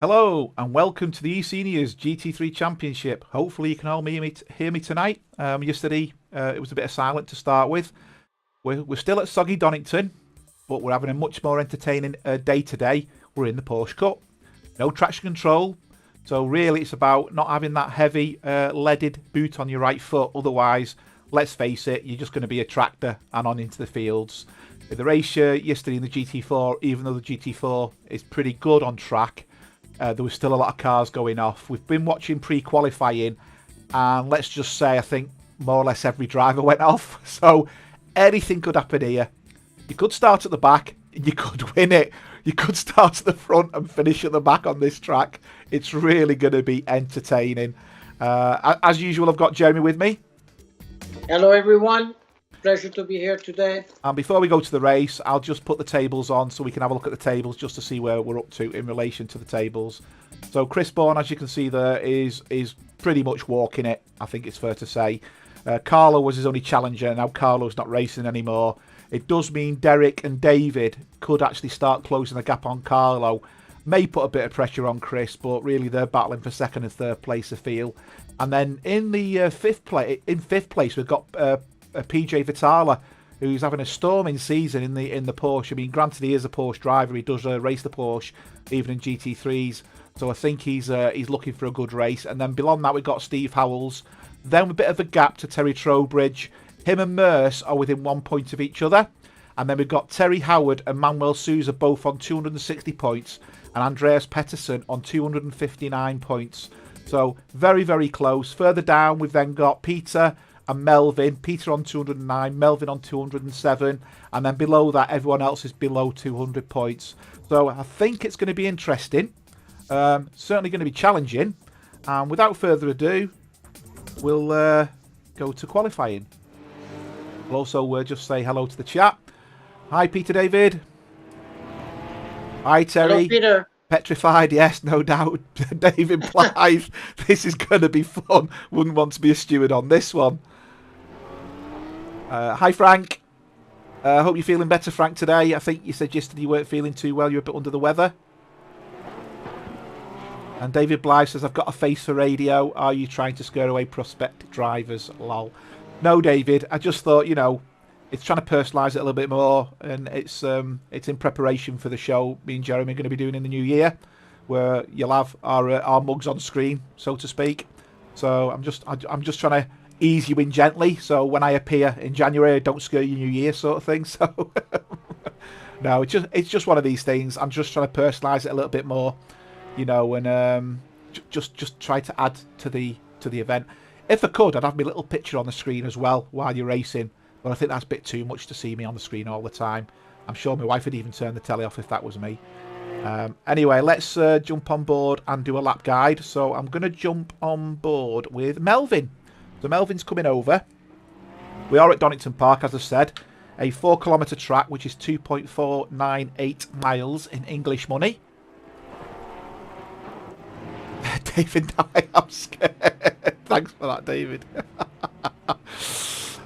Hello and welcome to the eSeniors GT3 Championship. Hopefully you can all hear me tonight. Yesterday it was a bit of silent to start with. We're still at soggy Donington, but we're having a much more entertaining day today. We're in the Porsche Cup. No traction control, so really it's about not having that heavy leaded boot on your right foot. Otherwise, let's face it, you're just going to be a tractor and on into the fields. The race yesterday in the GT4, even though the GT4 is pretty good on track, there was still a lot of cars going off. We've been watching pre-qualifying, and let's just say I think more or less every driver went off. So anything could happen here. You could start at the back, and you could win it. You could start at the front and finish at the back on this track. It's really going to be entertaining. As usual, I've got Jeremy with me. Hello, everyone. Pleasure to be here today. And before we go to the race, I'll just put the tables on so we can have a look at the tables just to see where we're up to in relation to the tables. So Chris Bourne, as you can see there, is pretty much walking it, I think it's fair to say. Carlo was his only challenger. Now Carlo's not racing anymore. It does mean Derek and David could actually start closing the gap on Carlo. May put a bit of pressure on Chris, but really they're battling for second and third place, I feel. And then in the fifth place, we've got PJ Vitala, who's having a storming season in the Porsche. I mean, granted, he is a Porsche driver. He does race the Porsche, even in GT3s. So I think he's looking for a good race. And then beyond that, we've got Steve Howells. Then a bit of a gap to Terry Trowbridge. Him and Merce are within 1 point of each other. And then we've got Terry Howard and Manuel Souza both on 260 points. And Andreas Pettersson on 259 points. So very, very close. Further down, we've then got Peter and Melvin. Peter on 209, Melvin on 207, and then below that everyone else is below 200 points. So I think it's going to be interesting, certainly going to be challenging, and without further ado we'll go to qualifying. We'll also just say hello to the chat. Hi Peter David. Hi Terry. Hello, Peter. Petrified, yes, no doubt. David Blythe. This is going to be fun. Wouldn't want to be a steward on this one. Hi, Frank. I hope you're feeling better, Frank, today. I think you said yesterday you weren't feeling too well. You're a bit under the weather. And David Blythe says, I've got a face for radio. Are you trying to scare away prospective drivers? Lol. No, David. I just thought, you know, it's trying to personalise it a little bit more. And it's in preparation for the show me and Jeremy are going to be doing in the new year, where you'll have our mugs on screen, so to speak. So I'm just trying to ease you in gently, so when I appear in January, I don't scare you New Year, sort of thing. So no, it's just one of these things. I'm just trying to personalise it a little bit more, you know, and just try to add to the event. If I could, I'd have my little picture on the screen as well while you're racing, but I think that's a bit too much to see me on the screen all the time. I'm sure my wife would even turn the telly off if that was me. Anyway, let's jump on board and do a lap guide. So I'm going to jump on board with Melvin. So Melvin's coming over. We are at Donington Park, as I said. A 4 kilometre track, which is 2.498 miles in English money. David, I am scared. Thanks for that, David.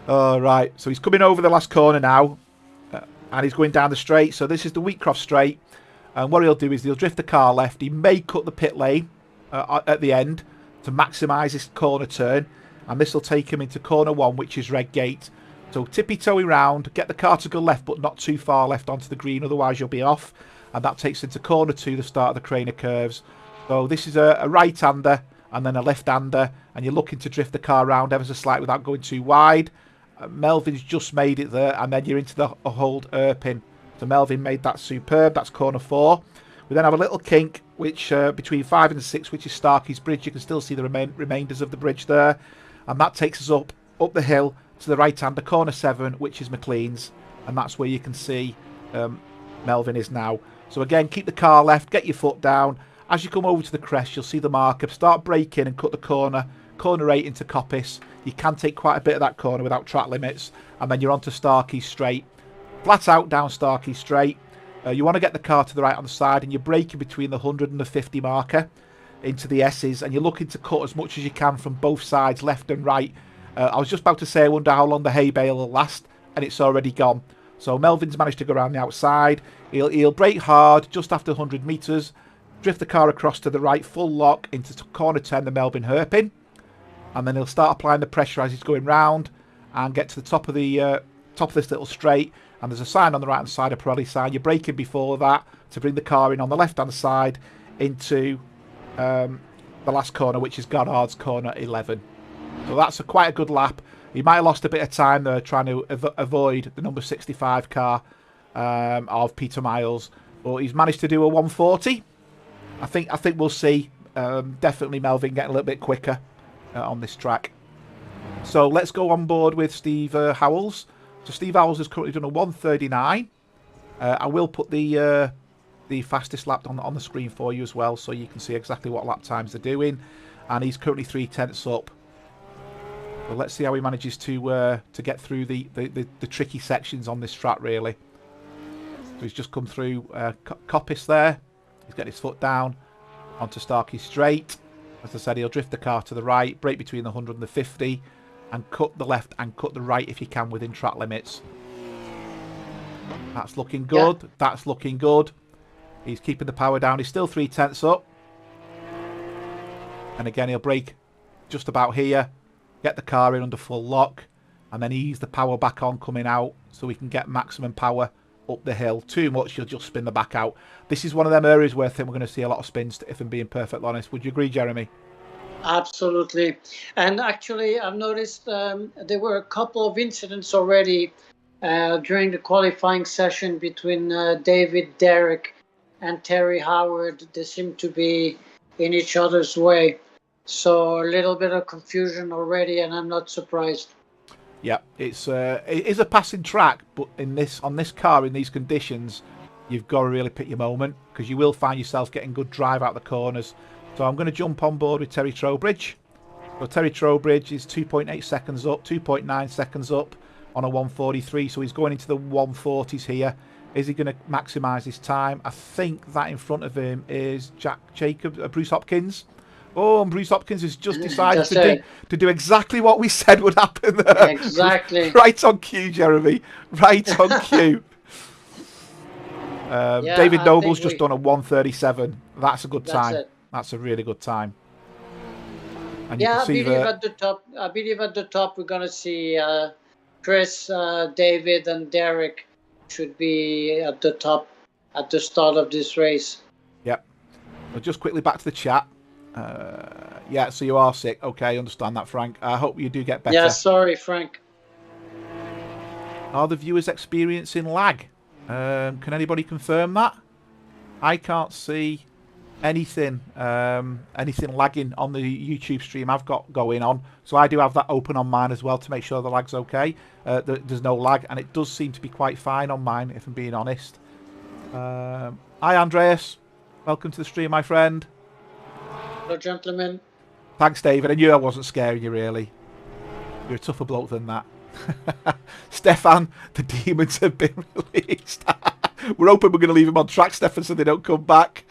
All right, so he's coming over the last corner now. And he's going down the straight. So this is the Wheatcroft straight. And what he'll do is he'll drift the car left. He may cut the pit lane at the end to maximise his corner turn. And this will take him into corner 1, which is Redgate. So tippy-toey round, get the car to go left, but not too far left onto the green, otherwise you'll be off. And that takes into corner 2, the start of the Craner curves. So this is a right-hander and then a left-hander, and you're looking to drift the car around ever so slightly without going too wide. Melvin's just made it there, and then you're into the hold Erpin. So Melvin made that superb. That's corner 4. We then have a little kink, which between 5 and 6, which is Starkey's Bridge. You can still see the remainders of the bridge there. And that takes us up the hill to the right-hander, corner 7, which is McLean's. And that's where you can see Melvin is now. So again, keep the car left, get your foot down. As you come over to the crest, you'll see the marker. Start braking and cut the corner 8 into Coppice. You can take quite a bit of that corner without track limits. And then you're onto Starkey Straight. Flat out down Starkey Straight. You want to get the car to the right on the side, and you're braking between the 100 and the 50 marker into the S's, and you're looking to cut as much as you can from both sides, left and right. I was just about to say I wonder how long the hay bale will last, and it's already gone. So Melvin's managed to go around the outside. He'll brake hard just after 100 metres, drift the car across to the right, full lock into corner 10, the Melbourne hairpin. And then he'll start applying the pressure as he's going round and get to the top of this little straight. And there's a sign on the right hand side, a Pirelli sign. You're braking before that to bring the car in on the left hand side into the last corner, which is Goddard's corner 11. So that's quite a good lap. He might have lost a bit of time there trying to avoid the number 65 car of Peter Miles, but he's managed to do a 140. I think we'll see definitely Melvin getting a little bit quicker on this track. So let's go on board with Steve Howells. So Steve Howells has currently done a 139. I will put the fastest lap on the screen for you as well, so you can see exactly what lap times they're doing. And he's currently 3/10 up. So let's see how he manages to get through the tricky sections on this track, really. So he's just come through Coppice there. He's getting his foot down onto Starkey Straight. As I said, he'll drift the car to the right, brake between the 100 and the 50, and cut the left and cut the right if you can within track limits. That's looking good. Yeah. That's looking good. He's keeping the power down. He's still 3/10 up. And again, he'll brake just about here, get the car in under full lock, and then ease the power back on coming out so we can get maximum power up the hill. Too much, you'll just spin the back out. This is one of them areas where I think we're going to see a lot of spins, if I'm being perfectly honest. Would you agree, Jeremy? Absolutely. And actually, I've noticed there were a couple of incidents already during the qualifying session between David, Derek, and Terry Howard. They seem to be in each other's way. So a little bit of confusion already, and I'm not surprised. Yeah, it is a passing track, but on this car in these conditions, you've got to really pick your moment, because you will find yourself getting good drive out the corners. So I'm going to jump on board with Terry Trowbridge. So Terry Trowbridge is 2.8 seconds up, 2.9 seconds up on a 143. So he's going into the 140s here. Is he going to maximise his time? I think that in front of him is Bruce Hopkins. Oh, and Bruce Hopkins has just decided to do exactly what we said would happen there. Exactly. Right on cue, Jeremy. Right on cue. David Noble's just done a 137. That's a good time. That's a really good time. And you can see at the top. I believe at the top we're gonna see Chris, David, and Derek should be at the top at the start of this race. Yep. Well, just quickly back to the chat. Yeah, so you are sick. Okay, I understand that, Frank. I hope you do get better. Yeah, sorry, Frank. Are the viewers experiencing lag? Can anybody confirm that? I can't see anything lagging on the YouTube stream I've got going on. So I do have that open on mine as well to make sure the lag's okay. There's no lag, and it does seem to be quite fine on mine, if I'm being honest. Hi, Andreas. Welcome to the stream, my friend. Hello, gentlemen. Thanks, David. I knew I wasn't scaring you, really. You're a tougher bloke than that. Stefan, the demons have been released. We're hoping we're going to leave them on track, Stefan, so they don't come back.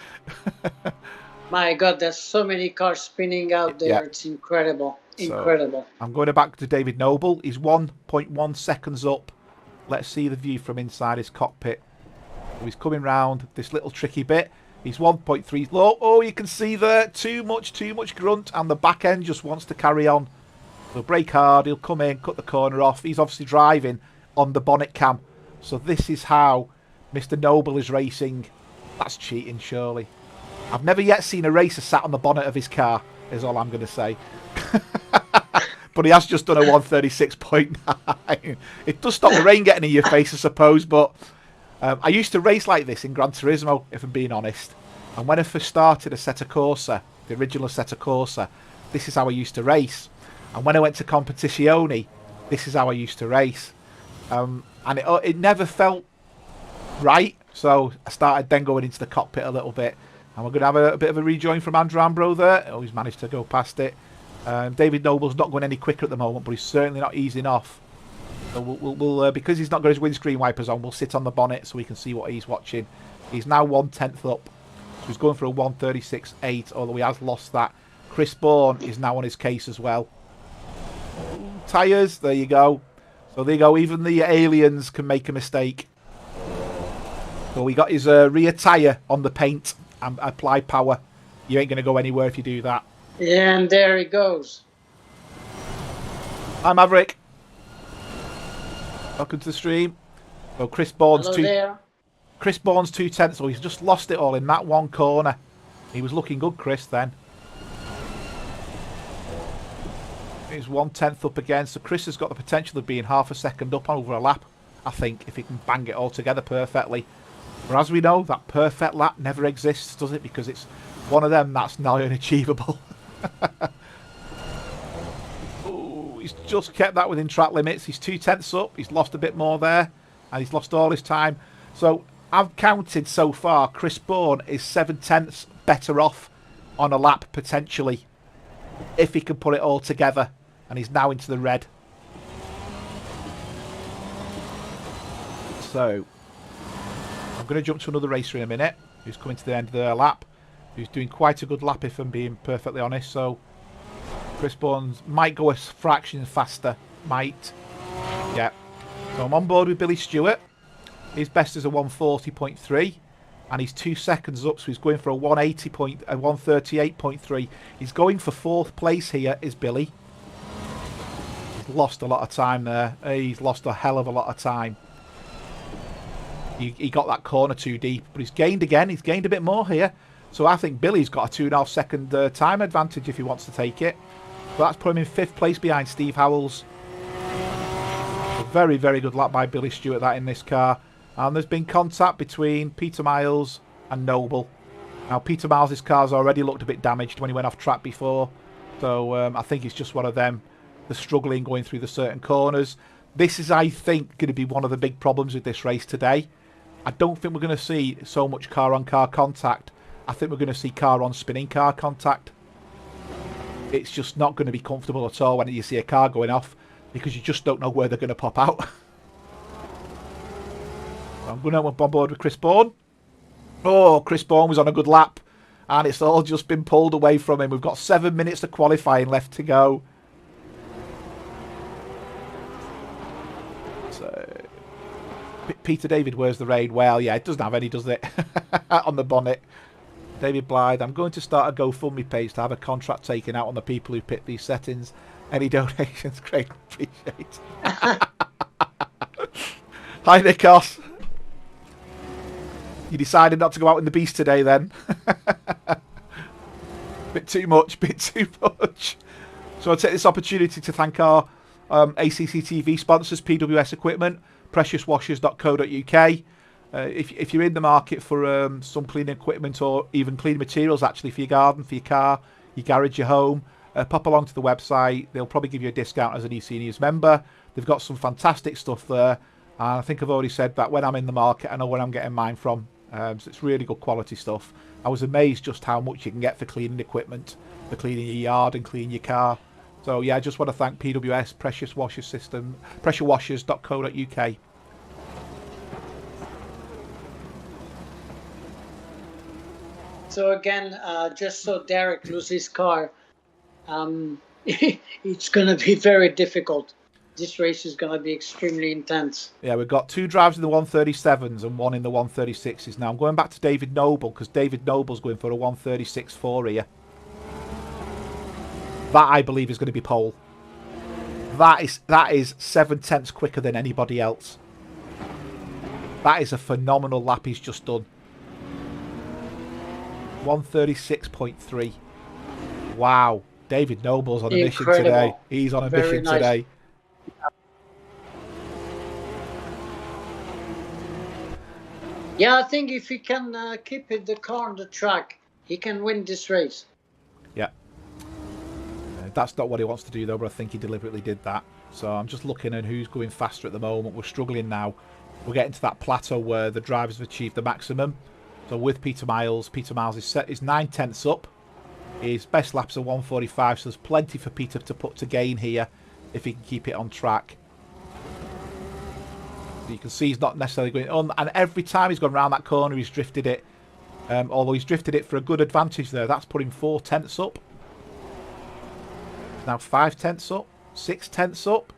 My God, there's so many cars spinning out there. Yeah. It's incredible. Incredible. So, I'm going back to David Noble. He's 1.1 seconds up. Let's see the view from inside his cockpit. So he's coming round this little tricky bit. He's 1.3 low. Oh, you can see there. Too much grunt, and the back end just wants to carry on. He'll brake hard. He'll come in, cut the corner off. He's obviously driving on the bonnet cam. So this is how Mr. Noble is racing. That's cheating, surely. I've never yet seen a racer sat on the bonnet of his car, is all I'm going to say. But he has just done a 136.9. It does stop the rain getting in your face, I suppose, but I used to race like this in Gran Turismo, if I'm being honest. And when I first started Assetto Corsa, the original Assetto Corsa, this is how I used to race. And when I went to Competizione, this is how I used to race. And it never felt right. So I started then going into the cockpit a little bit. And we're going to have a bit of a rejoin from Andrew Ambro there. Oh, he's managed to go past it. David Noble's not going any quicker at the moment, but he's certainly not easing off. So we'll because he's not got his windscreen wipers on, we'll sit on the bonnet so we can see what he's watching. He's now 1/10 up. So he's going for a 136.8, although he has lost that. Chris Bourne is now on his case as well. Tyres, there you go. So there you go, even the aliens can make a mistake. So we got his rear tyre on the paint, and apply power. You ain't going to go anywhere if you do that. Yeah, and there he goes. Hi, Maverick. Welcome to the stream. So Chris Bourne's Chris Bourne's 2/10, so he's just lost it all in that one corner. He was looking good, Chris, then. He's 1/10 up again, so Chris has got the potential of being half a second up over a lap, I think, if he can bang it all together perfectly. But as we know, that perfect lap never exists, does it? Because it's one of them that's now unachievable. Ooh, he's just kept that within track limits. He's 2/10 up. He's lost a bit more there, and he's lost all his time. So I've counted so far, Chris Bourne is 7/10 better off on a lap, potentially, if he can put it all together. And he's now into the red. So I'm going to jump to another racer in a minute, who's coming to the end of their lap, who's doing quite a good lap, if I'm being perfectly honest. So Chris Bourne might go a fraction faster. Might. Yeah. So I'm on board with Billy Stewart. His best is a 140.3, and he's 2 seconds up, so he's going for a 138.3. He's going for 4th place here, is Billy. He's lost a lot of time there. He's lost a hell of a lot of time. He got that corner too deep, but he's gained again. He's gained a bit more here. So I think Billy's got a 2.5 second time advantage if he wants to take it. So that's put him in 5th place behind Steve Howells. A very, very good lap by Billy Stewart, that, in this car. And there's been contact between Peter Miles and Noble. Now, Peter Miles' car's already looked a bit damaged when he went off track before. So I think it's just one of them. They're struggling going through the certain corners. This is, I think, going to be one of the big problems with this race today. I don't think we're going to see so much car-on-car contact. I think we're going to see car-on-spinning car contact. It's just not going to be comfortable at all when you see a car going off, because you just don't know where they're going to pop out. I'm going to on board with Chris Bourne. Oh, Chris Bourne was on a good lap, and it's all just been pulled away from him. We've got 7 minutes of qualifying left to go. So, Peter David wears the rain. Well, yeah, it doesn't have any, does it? On the bonnet. David Blythe, I'm going to start a GoFundMe page to have a contract taken out on the people who pick these settings. Any donations, great, appreciate. Hi, Nikos. You decided not to go out in the beast today, then? Bit too much, bit too much. So I'll take this opportunity to thank our ACCTV sponsors, PWS Equipment, preciouswashers.co.uk. If you're in the market for some cleaning equipment, or even cleaning materials, actually, for your garden, for your car, your garage, your home, pop along to the website. They'll probably give you a discount as an eSeniors member. They've got some fantastic stuff there. And I think I've already said that when I'm in the market, I know where I'm getting mine from. So it's really good quality stuff. I was amazed just how much you can get for cleaning equipment, for cleaning your yard and cleaning your car. So yeah, I just want to thank PWS, Precious Washer System, preciouswashers.co.uk. So again, just so Derek loses his car, it's going to be very difficult. This race is going to be extremely intense. Yeah, we've got 2 drivers in the 137s and 1 in the 136s. Now I'm going back to David Noble, because David Noble's going for a 136.4 here. That, I believe, is going to be pole. That is 7/10 quicker than anybody else. That is a phenomenal lap he's just done. 136.3. Wow. David Noble's on a mission today. He's on a mission today. Yeah, I think if he can keep the car on the track, he can win this race. Yeah. That's not what he wants to do, though, but I think he deliberately did that. So I'm just looking at who's going faster at the moment. We're struggling now. We're getting to that plateau where the drivers have achieved the maximum. So with Peter Miles is set is 9/10 up. His best laps are 145, so there's plenty for Peter to put to gain here if he can keep it on track. So you can see he's not necessarily going on, and every time he's gone around that corner, he's drifted it. Although he's drifted it for a good advantage there. That's put him 4/10 up. Now 5/10 up, 6/10 up.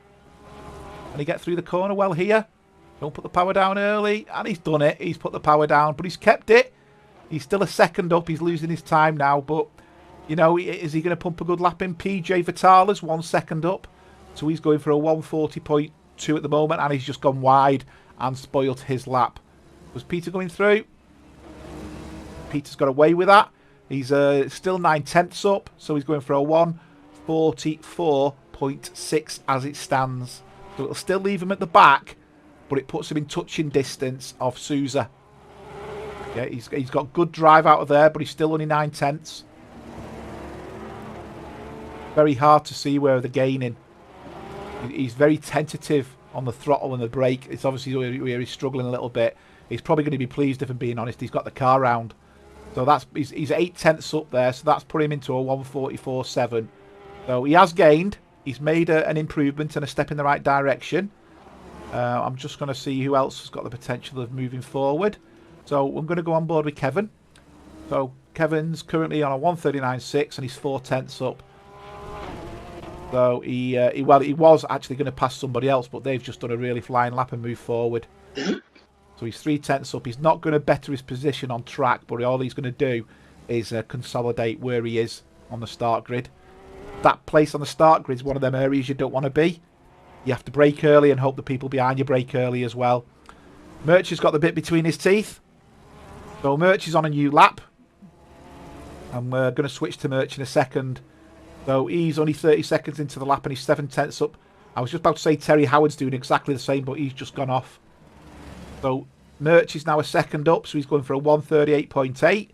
And he get through the corner well here. Don't put the power down early, and he's done it. He's put the power down, but he's kept it. He's still a second up. He's losing his time now, but, you know, is he going to pump a good lap in? PJ Vitala's 1 second up. So he's going for a 140.2 at the moment, and he's just gone wide and spoilt his lap. Was Peter going through? Peter's got away with that. He's still 9/10 up, so he's going for a 144.6 as it stands. So it'll still leave him at the back, but it puts him in touching distance of Sousa. Yeah, he's got good drive out of there, but he's still only 9/10. Very hard to see where they're gaining. He's very tentative on the throttle and the brake. It's obviously where he's struggling a little bit. He's probably going to be pleased, if I'm being honest. He's got the car round. So he's 8/10 up there, so that's put him into a 144.7. So he has gained. He's made an improvement and a step in the right direction. I'm just going to see who else has got the potential of moving forward. So I'm going to go on board with Kevin. So Kevin's currently on a 139.6 and he's 4/10 up. So he was actually going to pass somebody else, but they've just done a really flying lap and moved forward. So he's 3/10 up. He's not going to better his position on track, but all he's going to do is consolidate where he is on the start grid. That place on the start grid is one of them areas you don't want to be. You have to brake early and hope the people behind you brake early as well. Murch has got the bit between his teeth. So Murch is on a new lap. And we're going to switch to Murch in a second. So he's only 30 seconds into the lap and he's 7/10 up. I was just about to say Terry Howard's doing exactly the same, but he's just gone off. So Murch is now a second up, so he's going for a 138.8.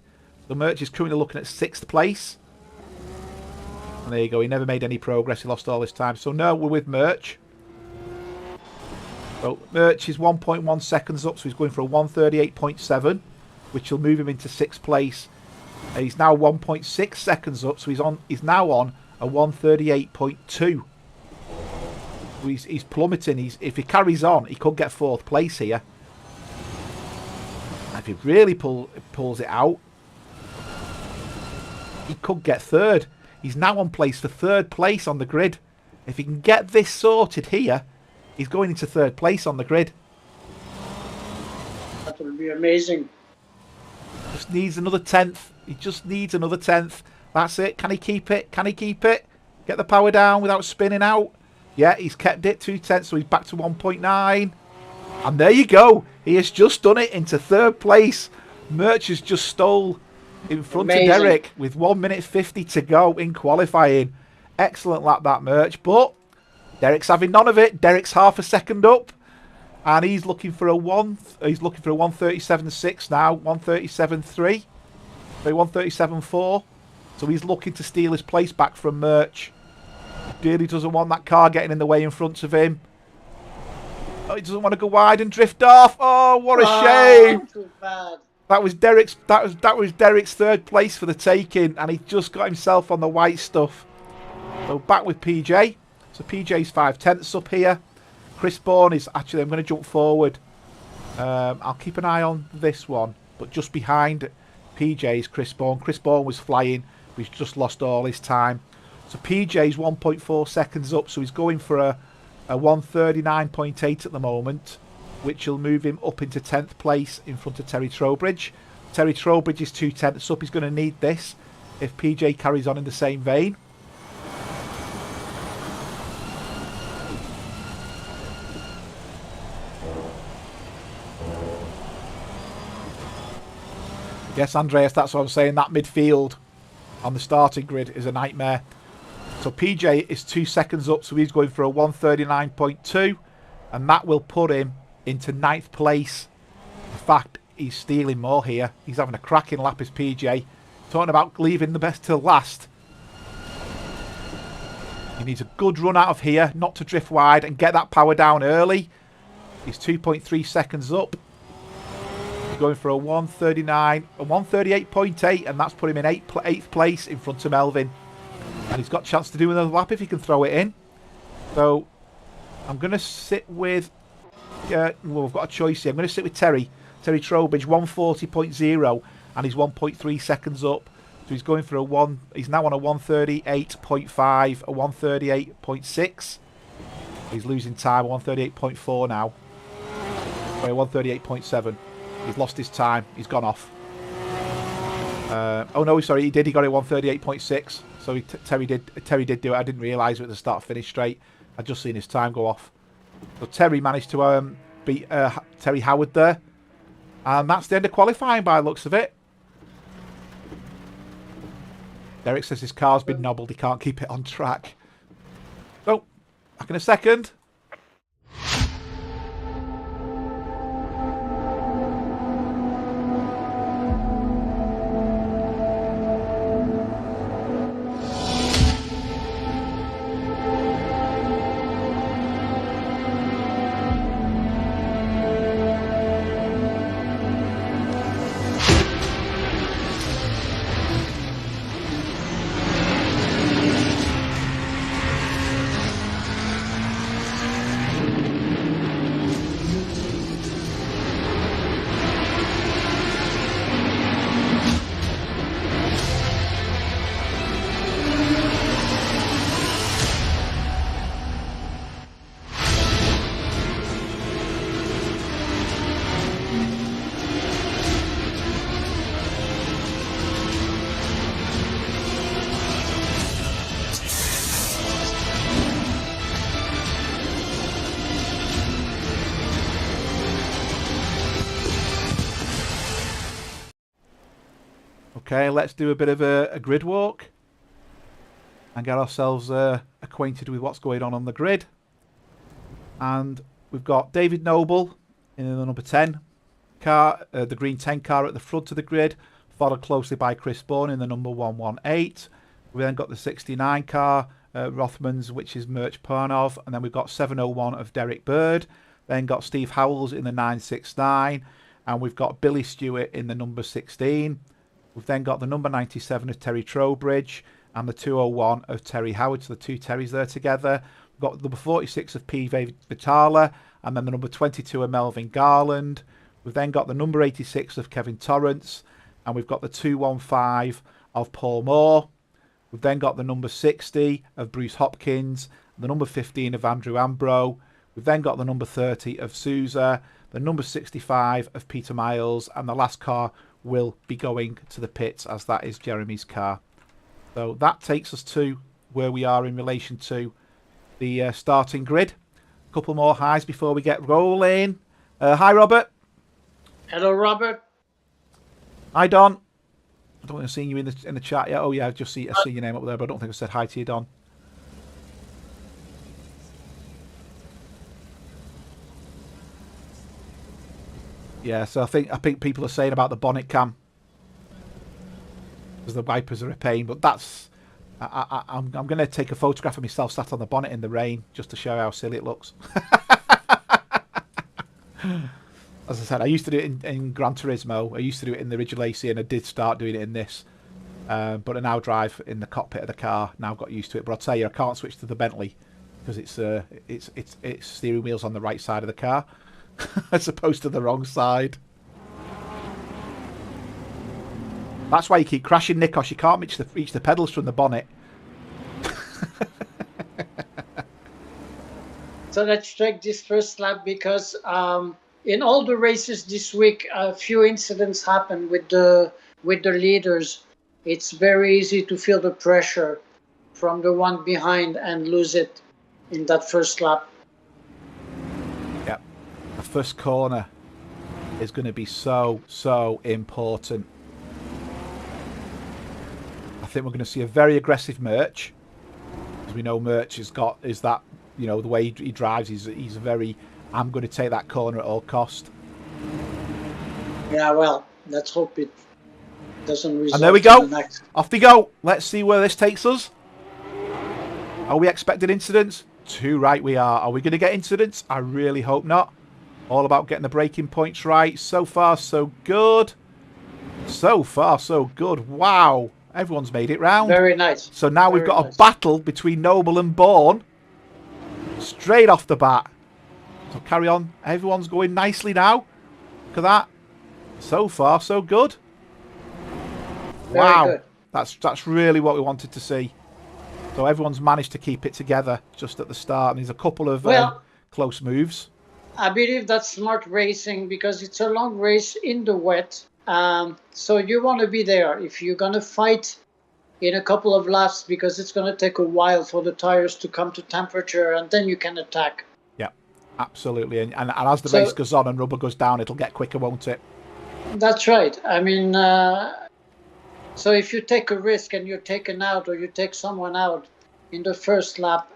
So Murch is currently looking at 6th place. And there you go, he never made any progress, he lost all his time. So now we're with Murch. So Murch is 1.1 seconds up, so he's going for a 138.7, which will move him into 6th place. And he's now 1.6 seconds up, so he's now on a 138.2. He's plummeting. If he carries on, he could get 4th place here. And if he really pulls it out, he could get 3rd. He's now on place for 3rd place on the grid. If he can get this sorted here, he's going into 3rd place on the grid. That would be amazing. Just needs another 10th. He just needs another 10th. That's it. Can he keep it? Can he keep it? Get the power down without spinning out. Yeah, he's kept it 2/10, so he's back to 1.9. And there you go. He has just done it into 3rd place. Murch has just stole in front of Derek with 1 minute 50 to go in qualifying. Excellent lap that, Murch. But Derek's having none of it. Derek's half a second up. And he's looking for a 137.6 now. 137.3. So 137.4. So he's looking to steal his place back from Murch. Really doesn't want that car getting in the way in front of him. Oh, he doesn't want to go wide and drift off. Oh, what a shame! Too bad. That was Derek's 3rd place for the taking, and he just got himself on the white stuff. So back with PJ. So PJ's 5/10 up here. Chris Bourne is actually. I'm going to jump forward. I'll keep an eye on this one, but just behind PJ's Chris Bourne. Chris Bourne was flying. He's just lost all his time. So PJ's 1.4 seconds up, so he's going for a 139.8 at the moment, which will move him up into 10th place in front of Terry Trowbridge. Terry Trowbridge is 2/10 up. He's going to need this if PJ carries on in the same vein. Yes, Andreas, that's what I'm saying. That midfield on the starting grid is a nightmare. So PJ is 2 seconds up, so he's going for a 139.2, and that will put him into 9th place. In fact, he's stealing more here. He's having a cracking lap as PJ. Talking about leaving the best till last. He needs a good run out of here, not to drift wide, and get that power down early. He's 2.3 seconds up. He's going for a 138.8, and that's put him in 8th place in front of Melvin. And he's got a chance to do another lap if he can throw it in. So I'm going to sit with... well, we've got a choice here. I'm going to sit with Terry. Terry Trowbridge, 140.0, and he's 1.3 seconds up. So he's going for he's now on a 138.5, a 138.6. He's losing time, 138.4 now. Sorry, 138.7. He's lost his time. He's gone off. Oh no, sorry, he did. He got it 1:38.6. So Terry did do it. I didn't realise it was the start finish straight. I'd just seen his time go off. So Terry managed to beat Terry Howard there, and that's the end of qualifying by the looks of it. Derek says his car's been nobbled. He can't keep it on track. So back in a second. Okay, let's do a bit of a grid walk and get ourselves acquainted with what's going on the grid. And we've got David Noble in the number 10 car, the green 10 car at the front of the grid, followed closely by Chris Bourne in the number 118. We then got the 69 car, Rothmans, which is Mirch Parnov, and then we've got 701 of Derek Bird. Then got Steve Howells in the 969, and we've got Billy Stewart in the number 16. We've then got the number 97 of Terry Trowbridge and the 201 of Terry Howard. So the two Terrys there together. We've got the number 46 of P.V. Vitala and then the number 22 of Melvin Garland. We've then got the number 86 of Kevin Torrance and we've got the 215 of Paul Moore. We've then got the number 60 of Bruce Hopkins, the number 15 of Andrew Ambro. We've then got the number 30 of Sousa, the number 65 of Peter Miles, and the last car will be going to the pits as that is Jeremy's car. So that takes us to where we are in relation to the starting grid. A couple more highs before we get rolling. Hi Robert. Hello Robert. Hi Don. I don't think I've seen you in the chat yet. Oh yeah, I see your name up there, but I don't think I said hi to you, Don. Yeah, so I think people are saying about the bonnet cam because the wipers are a pain, but that's I'm going to take a photograph of myself sat on the bonnet in the rain just to show how silly it looks. As I said, I used to do it in Gran Turismo. I used to do it in the original AC, and I did start doing it in this. But I now drive in the cockpit of the car. Now I've got used to it. But I'll tell you, I can't switch to the Bentley because it's steering wheels on the right side of the car. As opposed to the wrong side. That's why you keep crashing, Nikos. You can't reach the pedals from the bonnet. So let's check this first lap because in all the races this week, a few incidents happen with the leaders. It's very easy to feel the pressure from the one behind and lose it in that first lap. Yep. The first corner is going to be so important. I think we're going to see a very aggressive Mirch. As we know, Mirch is that, you know, the way he drives, he's very, I'm going to take that corner at all cost. Yeah, well, let's hope it doesn't result. And there we go. Off they go. Let's see where this takes us. Are we expecting incidents? Too right we are. Are we going to get incidents? I really hope not. All about getting the braking points right. So far, so good. So far, so good. Wow. Everyone's made it round. Very nice. So now we've got a battle between Noble and Bourne. Straight off the bat. So carry on. Everyone's going nicely now. Look at that. So far, so good. Wow. Good. That's really what we wanted to see. So everyone's managed to keep it together just at the start. And there's a couple of close moves. I believe that's smart racing because it's a long race in the wet. So you want to be there if you're going to fight in a couple of laps, because it's going to take a while for the tires to come to temperature, and then you can attack. Yeah, absolutely. And as the race So goes on and rubber goes down, it'll get quicker, won't it? that's right. I mean, so if you take a risk and you're taken out, or you take someone out in the first lap,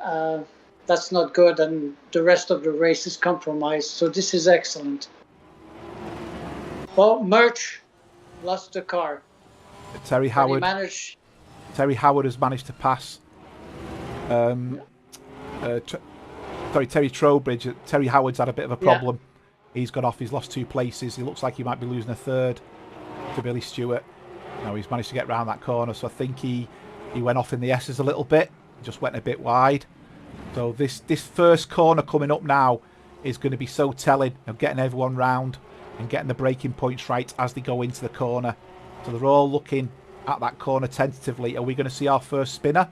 that's not good, and the rest of the race is compromised. So this is excellent. Well, Merch lost the car. Terry But he Howard. managed. Terry Howard has managed to pass. Terry Trowbridge. Terry Howard's had a bit of a problem. Yeah. He's got off. He's lost 2 places. He looks like he might be losing a 3rd to Billy Stewart. No, he's managed to get round that corner. So I think he went off in the S's a little bit. Just went a bit wide. So this first corner coming up now is going to be so telling of getting everyone round and getting the braking points right as they go into the corner. So they're all looking at that corner tentatively. Are we going to see our first spinner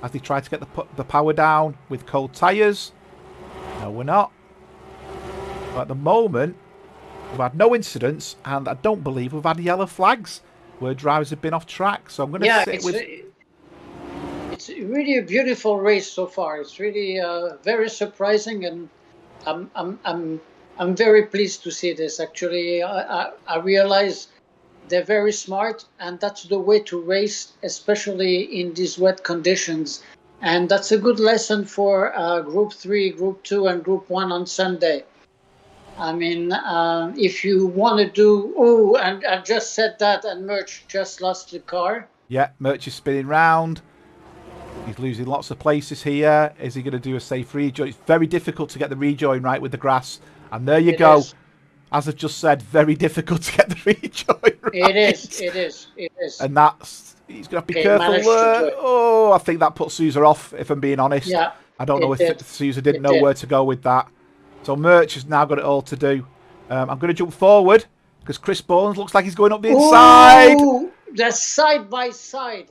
as they try to get the power down with cold tyres? No, we're not. But at the moment, we've had no incidents, and I don't believe we've had yellow flags where drivers have been off track. So I'm going to sit with... It's really a beautiful race so far. It's really very surprising, and I'm very pleased to see this. Actually, I realize they're very smart, and that's the way to race, especially in these wet conditions. And that's a good lesson for Group 3, Group 2, and Group 1 on Sunday. I mean, if you want to do... Oh, and I just said that, and Merch just lost the car. Yeah, Merch is spinning round. He's losing lots of places here. Is he going to do a safe rejoin? It's very difficult to get the rejoin right with the grass. And there you go. As I've just said, very difficult to get the rejoin right. It is. And that's... He's going to have to be careful there. Oh, I think that put Sousa off, if I'm being honest. Yeah, I don't know if Sousa didn't know where to go with that. So Merch has now got it all to do. I'm going to jump forward because Chris Bones looks like he's going up the inside. Ooh, that's side by side.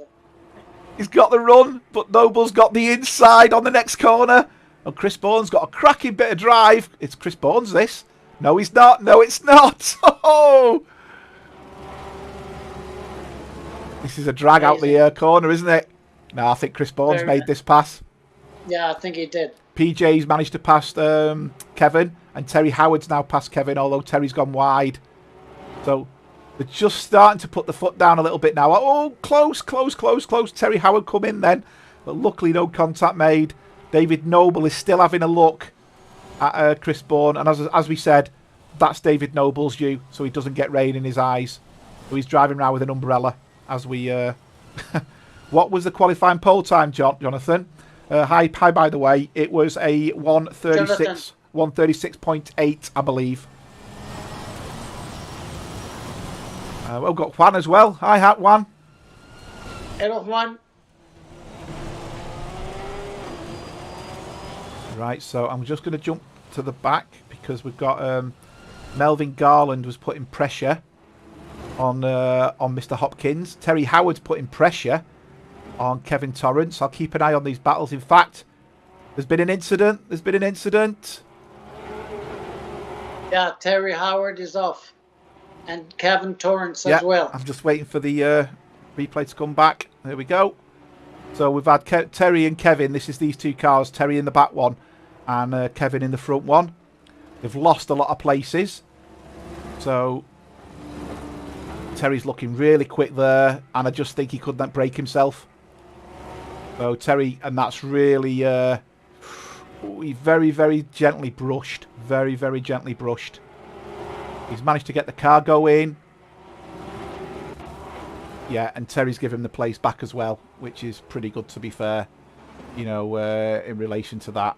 He's got the run, but Noble's got the inside on the next corner. And Chris Bourne's got a cracking bit of drive. It's Chris Bourne's, this. No, he's not. No, it's not. Oh! This is a drag out the corner, isn't it? No, I think Chris Bourne's made this pass. Yeah, I think he did. PJ's managed to pass Kevin, and Terry Howard's now passed Kevin, although Terry's gone wide. So... they're just starting to put the foot down a little bit now. Oh, close. Terry Howard come in then. But luckily no contact made. David Noble is still having a look at Chris Bourne. And as we said, that's David Noble's due, so he doesn't get rain in his eyes. So he's driving around with an umbrella as we... What was the qualifying pole time, Jonathan? Hi, by the way. It was a 136.8, I believe. We've got Juan as well. Hi, Juan. Hello, Juan. Right, so I'm just going to jump to the back because we've got Melvin Garland was putting pressure on Mr. Hopkins. Terry Howard's putting pressure on Kevin Torrance. I'll keep an eye on these battles. In fact, there's been an incident. Yeah, Terry Howard is off. And Kevin Torrance as well. I'm just waiting for the replay to come back. There we go. So we've had Terry and Kevin. This is these 2 cars. Terry in the back one and Kevin in the front one. They've lost a lot of places. So Terry's looking really quick there. And I just think he couldn't brake himself. So Terry, and that's really... he very, very gently brushed. Very, very gently brushed. He's managed to get the car going. Yeah, and Terry's given him the place back as well, which is pretty good, to be fair, you know, in relation to that.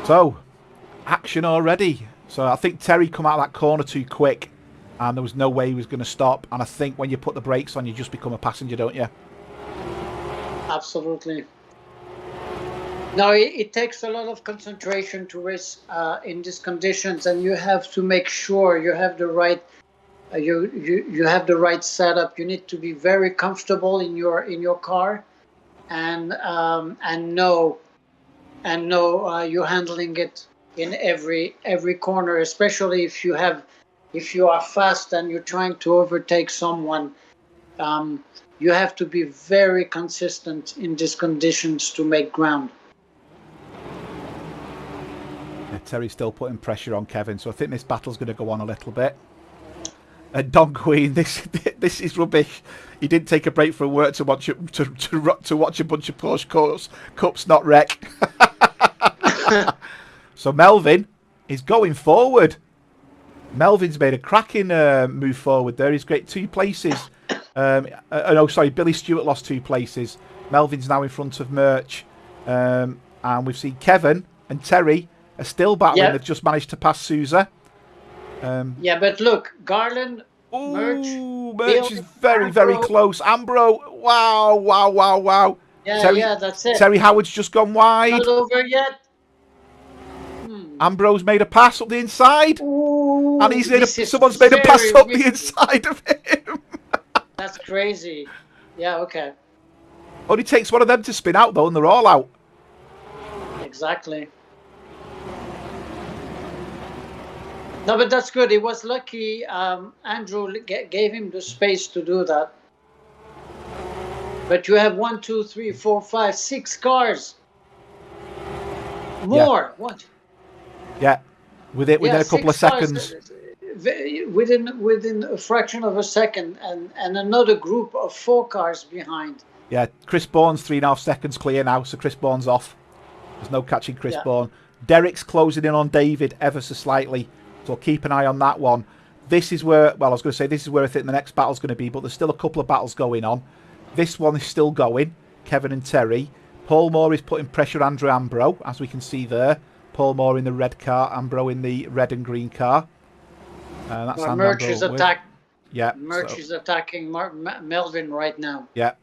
So, action already. So I think Terry come out of that corner too quick, and there was no way he was going to stop. And I think when you put the brakes on, you just become a passenger, don't you? Absolutely. No, it takes a lot of concentration to race in these conditions, and you have to make sure you have the right you have the right setup. You need to be very comfortable in your car, and know you're handling it in every corner, especially if you have if you are fast and you're trying to overtake someone, you have to be very consistent in these conditions to make ground. Yeah, Terry's still putting pressure on Kevin, so I think this battle's going to go on a little bit. And Don Queen, this is rubbish. He didn't take a break from work to watch to watch a bunch of Porsche cups not wreck. So Melvin is going forward. Melvin's made a cracking move forward there. He's great 2 places. No, sorry, Billy Stewart lost 2 places. Melvin's now in front of Murch. And we've seen Kevin and Terry are still battling. Yep. They've just managed to pass Sousa. Yeah, but look, Garland, Murch is very, very close. Ambro, wow. Yeah, Terry, that's it. Terry Howard's just gone wide. Not over yet. Ambro's made a pass up the inside. Ooh, and someone's made a pass up the inside of him. That's crazy. Yeah, okay. Only takes one of them to spin out, though, and they're all out. Exactly. No, but that's good. He was lucky. Andrew gave him the space to do that. But you have 1, 2, 3, 4, 5, 6 cars. More. Yeah. What? Yeah, within a couple of seconds. Within a fraction of a second, and another group of 4 cars behind. Yeah, Chris Bourne's 3.5 seconds clear now, so Chris Bourne's off. There's no catching Chris Bourne. Derek's closing in on David ever so slightly, so keep an eye on that one. This is where, well, I was going to say this is where I think the next battle's going to be, but there's still a couple of battles going on. This one is still going, Kevin and Terry. Paul Moore is putting pressure on Andrew Ambro, as we can see there. Paul Moore in the red car, Ambro in the red and green car. That's Murch is attacking. Yeah, Murch is attacking Melvin right now. Yeah,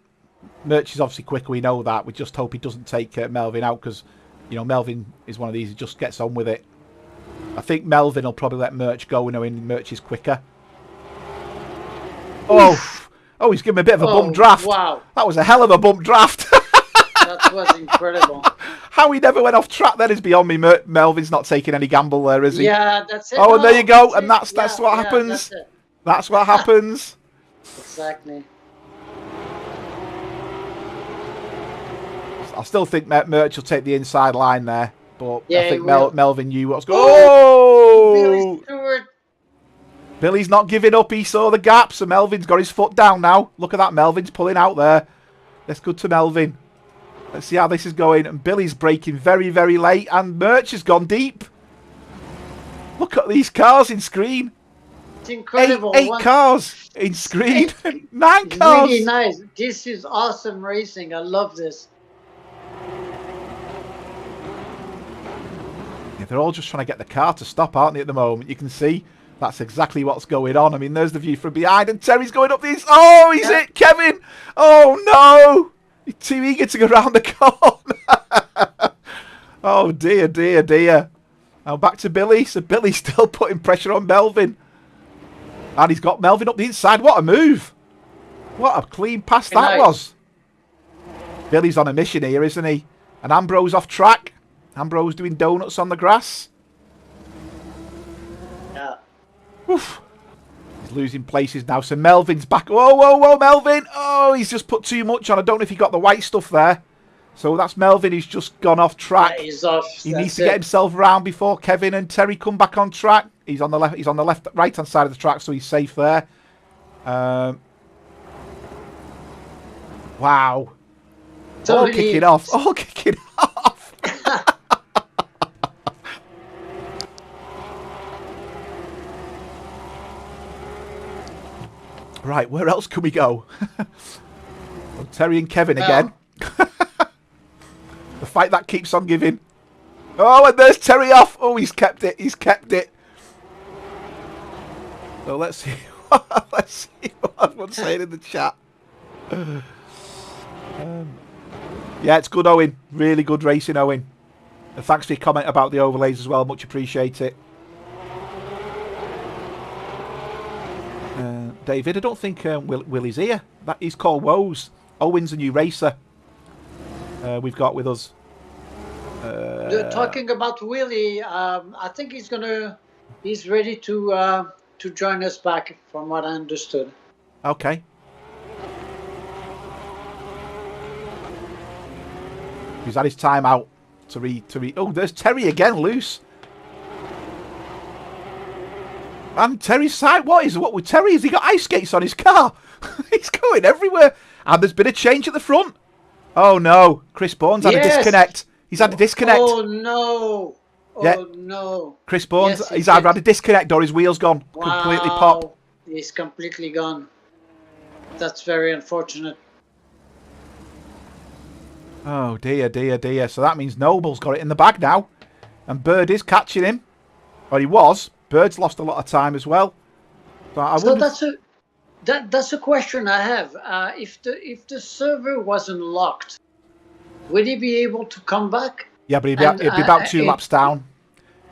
Murch is obviously quicker. We know that. We just hope he doesn't take Melvin out because, you know, Melvin is one of these who just gets on with it. I think Melvin will probably let Murch go, knowing Murch is quicker. Oh, he's given him a bit of a bump draft. Wow, that was a hell of a bump draft. That was incredible. How he never went off track then is beyond me. Melvin's not taking any gamble there, is he? Yeah, that's it. Oh, and there you go. And that's what happens. That's what happens. Exactly. I still think Murch will take the inside line there. But yeah, I think Melvin knew what's going on. Oh! Billy Stewart. Billy's not giving up. He saw the gap. So Melvin's got his foot down now. Look at that. Melvin's pulling out there. That's good to Melvin. Let's see how this is going. And Billy's braking very, very late. And Murch has gone deep. Look at these cars in screen. It's incredible. Eight cars in screen. 9 cars. Really nice. This is awesome racing. I love this. Yeah, they're all just trying to get the car to stop, aren't they, at the moment? You can see that's exactly what's going on. I mean, there's the view from behind. And Terry's going up these. Oh, he's hit Kevin. Oh, no. He's too eager to go around the corner. Oh, dear, dear, dear. Now back to Billy. So Billy's still putting pressure on Melvin. And he's got Melvin up the inside. What a move. What a clean pass that was. Billy's on a mission here, isn't he? And Ambro's off track. Ambro's doing donuts on the grass. Yeah. Oof. He's losing places now. So Melvin's back. Whoa, whoa, whoa, Melvin. Oh, he's just put too much on. I don't know if he got the white stuff there. So that's Melvin. He's just gone off track. Yeah, he's off. He needs to get himself around before Kevin and Terry come back on track. He's on the left. He's on the right hand side of the track, so he's safe there. Wow. All kicking off. All kicking off. Right, where else can we go? Well, Terry and Kevin again. The fight that keeps on giving. Oh, and there's Terry off. Oh, he's kept it. He's kept it. So let's see. Let's see what everyone's saying in the chat. Yeah, it's good, Owen. Really good racing, Owen. And thanks for your comment about the overlays as well. Much appreciate it. David, I don't think Willie's here. He's called Woes. Owen's a new racer. We've got with us. Talking about Willie, I think he's ready to to join us back, from what I understood. Okay. He's had his time out to read. Oh, there's Terry again, loose. And Terry's side. What with Terry? Has he got ice skates on his car? He's going everywhere. And there's been a change at the front. Oh no, Chris Bourne's had a disconnect. He's had a disconnect. Oh no. Oh no. Chris Bourne's, he's either had a disconnect or his wheel's gone. Wow. Completely pop. He's completely gone. That's very unfortunate. Oh dear, dear, dear. So that means Noble's got it in the bag now. And Bird is catching him. Or he was. Bird's lost a lot of time as well. So that's a question I have. If the server wasn't locked, would he be able to come back? Yeah, but he'd be about 2 laps down.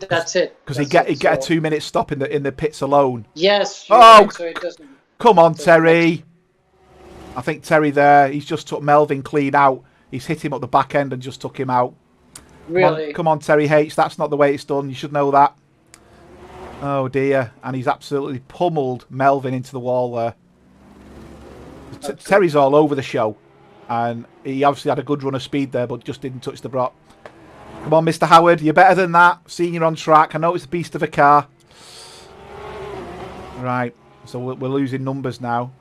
That's it. Because he'd get a 2-minute stop in the pits alone. Yes. Oh, right, so it doesn't. Come on, Terry. I think Terry there. He's just took Melvin clean out. He's hit him up the back end and just took him out. Really? Come on, Terry Hates. That's not the way it's done. You should know that. Oh dear. And he's absolutely pummeled Melvin into the wall there. Okay. Terry's all over the show. And he obviously had a good run of speed there, but just didn't touch the Brock. Come on, Mr. Howard. You're better than that. Seeing you on track. I know it's a beast of a car. Right. So we're losing numbers now.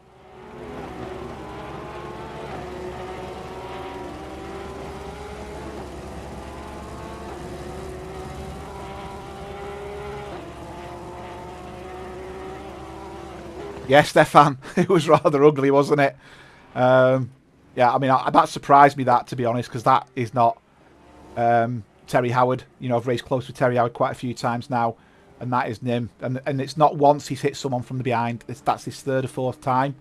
Yeah, Stefan. It was rather ugly, wasn't it? Yeah, I mean, that surprised me, that, to be honest, because that is not Terry Howard. You know, I've raced close with Terry Howard quite a few times now, and that is Nim. And it's not once he's hit someone from the behind. That's his 3rd or 4th time.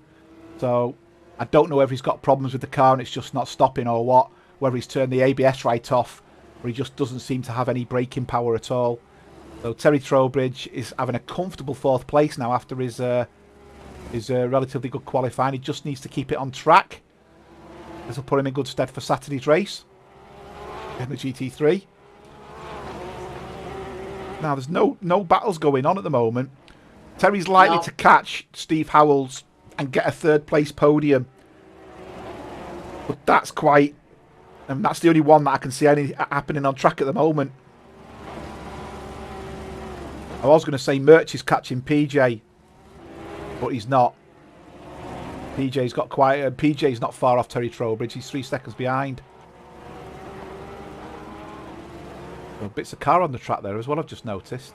So I don't know whether he's got problems with the car and it's just not stopping or what. Whether he's turned the ABS right off, or he just doesn't seem to have any braking power at all. So Terry Trowbridge is having a comfortable 4th place now after his relatively good qualifying. He just needs to keep it on track. This will put him in good stead for Saturday's race in the GT3. Now, there's no battles going on at the moment. Terry's likely to catch Steve Howells and get a 3rd place podium. But that's quite... And that's the only one that I can see any happening on track at the moment. I was going to say Murch is catching PJ, but he's not. PJ's got quite... PJ's not far off Terry Trowbridge. He's 3 seconds behind. Well, bits of car on the track there as well, I've just noticed.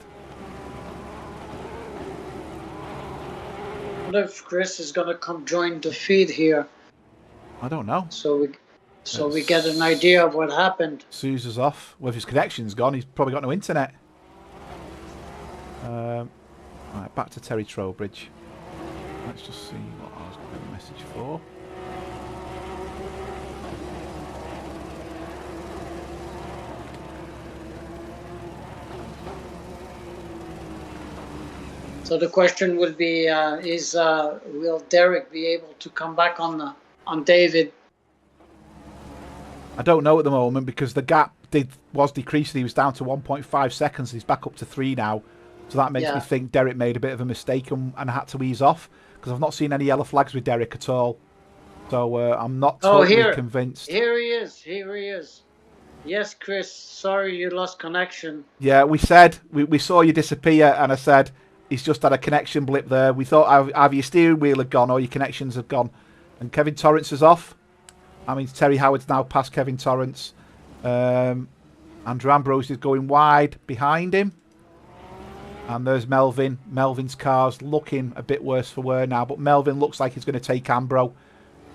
I wonder if Chris is going to come join the feed here. I don't know. So we get an idea of what happened. Sousa's off. Well, if his connection's gone, he's probably got no internet. Right, back to Terry Trowbridge. Let's just see what I was going to message for. So the question would be: will Derek be able to come back on David? I don't know at the moment because the gap was decreasing. He was down to 1.5 seconds. He's back up to 3 now. So that makes me think Derek made a bit of a mistake and had to ease off, because I've not seen any yellow flags with Derek at all. So I'm not totally convinced. Here he is. Here he is. Yes, Chris. Sorry you lost connection. Yeah, we said we saw you disappear, and I said he's just had a connection blip there. We thought either your steering wheel had gone or your connections had gone. And Kevin Torrance is off. I mean, Terry Howard's now past Kevin Torrance. Andrew Ambrose is going wide behind him. And there's Melvin. Melvin's car's looking a bit worse for wear now, but Melvin looks like he's going to take Ambro.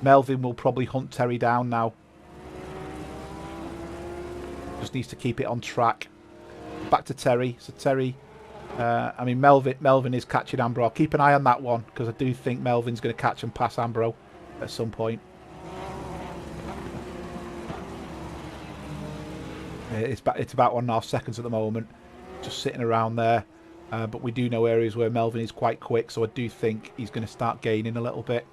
Melvin will probably hunt Terry down now. Just needs to keep it on track. Back to Terry. So Terry... I mean, Melvin is catching Ambro. I'll keep an eye on that one, because I do think Melvin's going to catch and pass Ambro at some point. It's about 1.5 seconds at the moment, just sitting around there. But we do know areas where Melvin is quite quick, so I do think he's going to start gaining a little bit.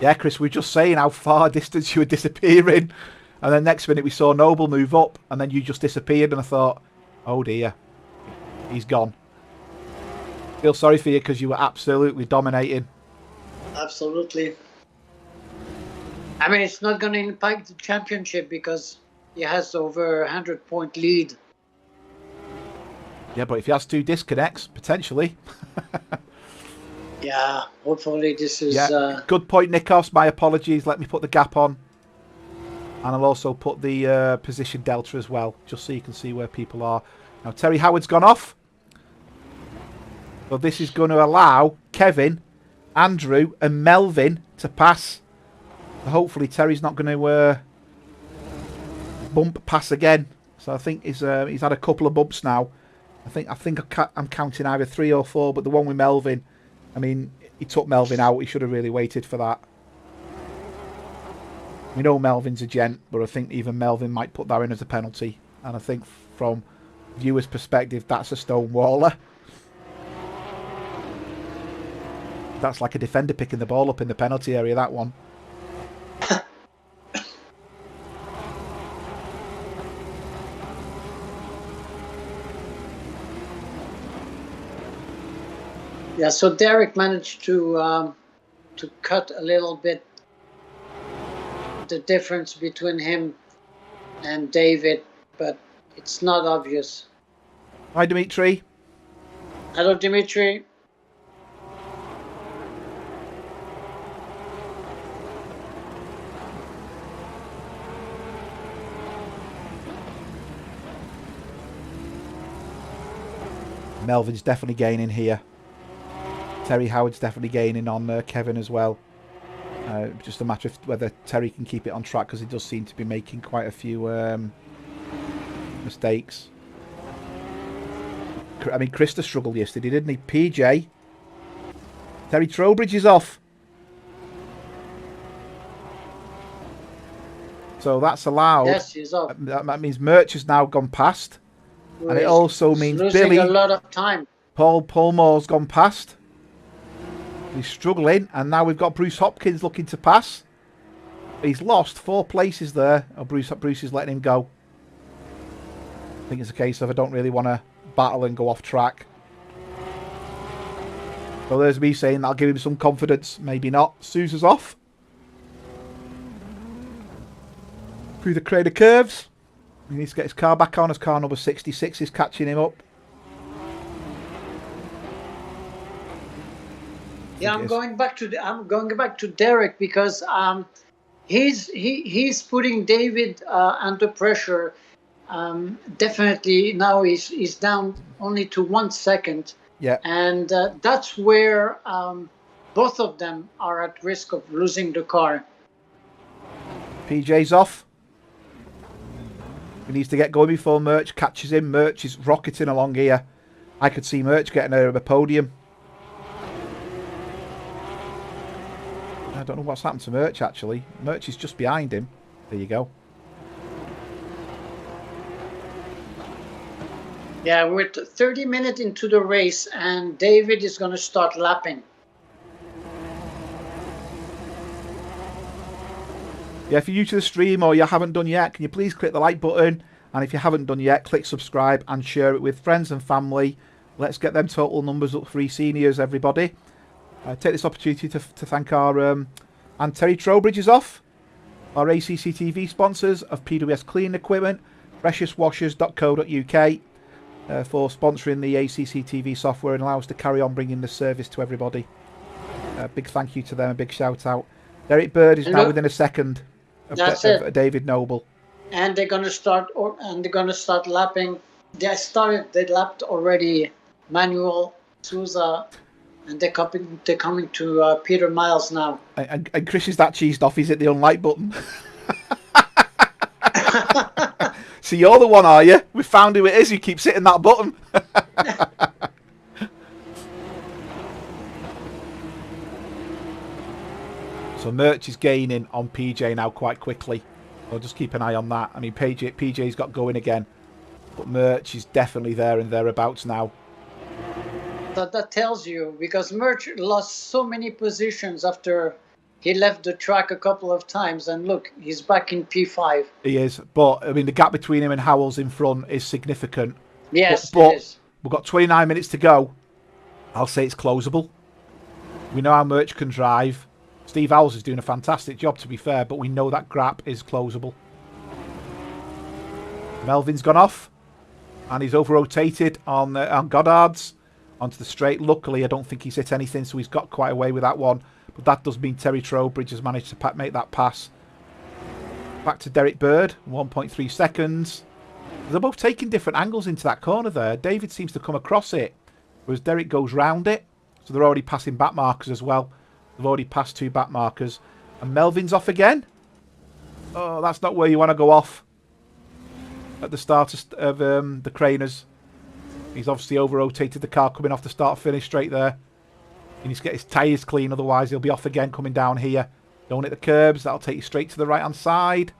Yeah, Chris, we were just saying how far distance you were disappearing. And then next minute we saw Noble move up, and then you just disappeared, and I thought, Oh dear. He's gone. Feel sorry for you because you were absolutely dominating. Absolutely. I mean, it's not going to impact the championship because he has over 100-point lead. Yeah, but if he has 2 disconnects, potentially. Yeah, hopefully this is... Yeah, good point, Nikos. My apologies. Let me put the gap on. And I'll also put the position delta as well, just so you can see where people are. Now, Terry Howard's gone off. So this is going to allow Kevin, Andrew and Melvin to pass. So hopefully Terry's not going to bump pass again. So I think he's had a couple of bumps now. I think I'm counting either 3 or 4, but the one with Melvin, I mean, he took Melvin out. He should have really waited for that. We know Melvin's a gent, but I think even Melvin might put that in as a penalty. And I think from viewers' perspective, that's a stonewaller. That's like a defender picking the ball up in the penalty area, that one. Yeah, so Derek managed to cut a little bit the difference between him and David, but it's not obvious. Hi, Dimitri. Hello, Dimitri. Melvin's definitely gaining here. Terry Howard's definitely gaining on Kevin as well. Just a matter of whether Terry can keep it on track, because he does seem to be making quite a few mistakes. I mean, Krista struggled yesterday, didn't he? PJ. Terry Trowbridge is off. So that's allowed. Yes, he's off. That means Merch has now gone past. And it also means losing Billy. A lot of time. Paul Moore's gone past. He's struggling, and now we've got Bruce Hopkins looking to pass. He's lost 4 places there. Oh, Bruce is letting him go. I think it's a case of I don't really want to battle and go off track. So there's me saying that'll give him some confidence. Maybe not. Sousa's off. Through the crater curves. He needs to get his car back on as car number 66 is catching him up. Yeah, I'm going back to Derek because he's putting David under pressure. Definitely now he's down only to 1 second. Yeah, and that's where both of them are at risk of losing the car. PJ's off. He needs to get going before Merch catches him. Merch is rocketing along here. I could see Merch getting out of a podium. I don't know what's happened to Merch, actually. Merch is just behind him. There you go. Yeah, we're 30 minutes into the race, and David is going to start lapping. Yeah, if you're new to the stream or you haven't done yet, can you please click the like button? And if you haven't done yet, click subscribe and share it with friends and family. Let's get them total numbers up for eSeniors, everybody. Take this opportunity to thank our... and Terry Trowbridge is off. Our ACCTV sponsors of PWS Cleaning Equipment, preciouswashers.co.uk for sponsoring the ACCTV software and allow us to carry on bringing the service to everybody. Big thank you to them, a big shout out. Derek Bird is now within a second of David Noble. And they're going to start lapping. They lapped already Manuel, Sousa, and they're coming to Peter Miles now. And Chris is that cheesed off. He's hit the unlike button. So you're the one, are you? We found who it is who keeps hitting that button. So Merch is gaining on PJ now quite quickly. I'll just keep an eye on that. I mean, PJ's got going again. But Merch is definitely there and thereabouts now. That tells you, because Merch lost so many positions after he left the track a couple of times, and look, he's back in P5. He is, but I mean the gap between him and Howells in front is significant. Yes, it But is. we've got 29 minutes to go. I'll say it's closable. We know how Merch can drive. Steve Howells is doing a fantastic job, to be fair, but we know that gap is closable. Melvin's gone off, and he's over-rotated on Goddard's onto the straight. Luckily, I don't think he's hit anything, so he's got quite away with that one. But that does mean Terry Trowbridge has managed to make that pass. Back to Derek Bird, 1.3 seconds. They're both taking different angles into that corner there. David seems to come across it, whereas Derek goes round it. So they're already passing back markers as well. They've already passed 2 back markers. And Melvin's off again. Oh, that's not where you want to go off at the start of the Craners. He's obviously over-rotated the car coming off the start-finish straight there. He needs to get his tyres clean, otherwise he'll be off again coming down here. Don't hit the curbs. That'll take you straight to the right-hand side.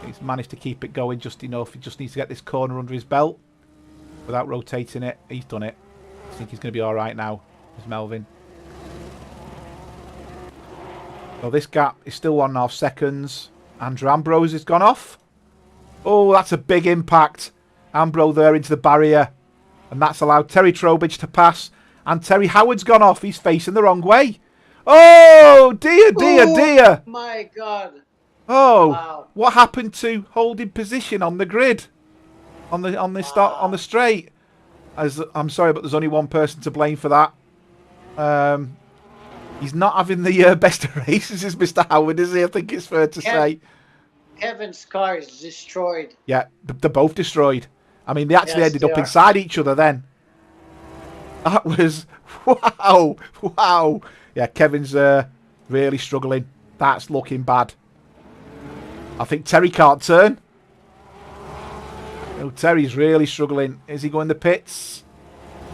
He's managed to keep it going just enough. He just needs to get this corner under his belt without rotating it. He's done it. I think he's going to be all right now. There's Melvin. So this gap is still 1.5 seconds. Andrew Ambrose has gone off. Oh, that's a big impact. Ambrose there into the barrier. And that's allowed Terry Trowbridge to pass. And Terry Howard's gone off. He's facing the wrong way. Oh, dear, dear, dear. My God. Oh, Wow. What happened to holding position on the grid? On the straight? I'm sorry, but there's only one person to blame for that. He's not having the best of races, is Mr. Howard, is he? I think it's fair to say. Kevin's car is destroyed. Yeah, they're both destroyed. I mean, they actually ended up are. inside each other then. That was... Wow. Wow. Yeah, Kevin's really struggling. That's looking bad. I think Terry can't turn. Oh, Terry's really struggling. Is he going to the pits?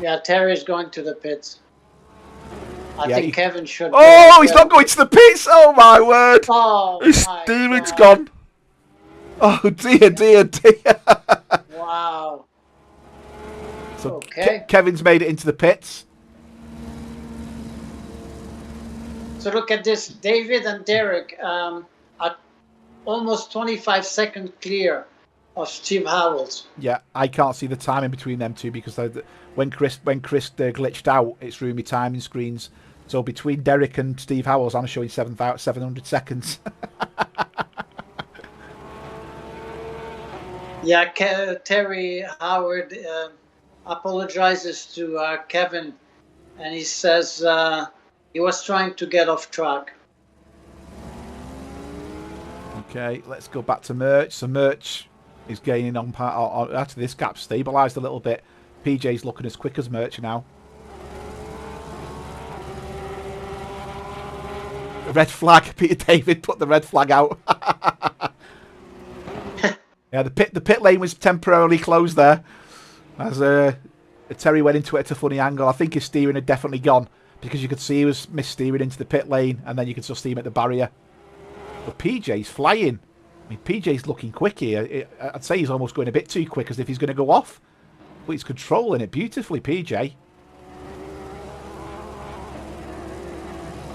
Yeah, Terry's going to the pits. I think Kevin should. Oh, he's not going to the pits. Oh, my word. Oh, his steering's gone. Oh, dear, dear, dear. Wow. So okay. Kevin's made it into the pits. So look at this. David and Derek are almost 25 seconds clear of Steve Howells. Yeah, I can't see the timing between them two because when Chris glitched out, it's through my timing screens. So between Derek and Steve Howells, I'm showing 700 seconds. Yeah, Terry Howard apologizes to Kevin, and he says he was trying to get off track. Okay, let's go back to Merch. So Merch is gaining on part. Actually, this gap's stabilised a little bit. PJ's looking as quick as Merch now. Red flag. Peter David put the red flag out. Yeah, the pit lane was temporarily closed there as Terry went into it at a funny angle. I think his steering had definitely gone because you could see he was mis-steering into the pit lane and then you could still see him at the barrier. But PJ's flying. I mean, PJ's looking quick here. I'd say he's almost going a bit too quick as if he's going to go off. But he's controlling it beautifully, PJ.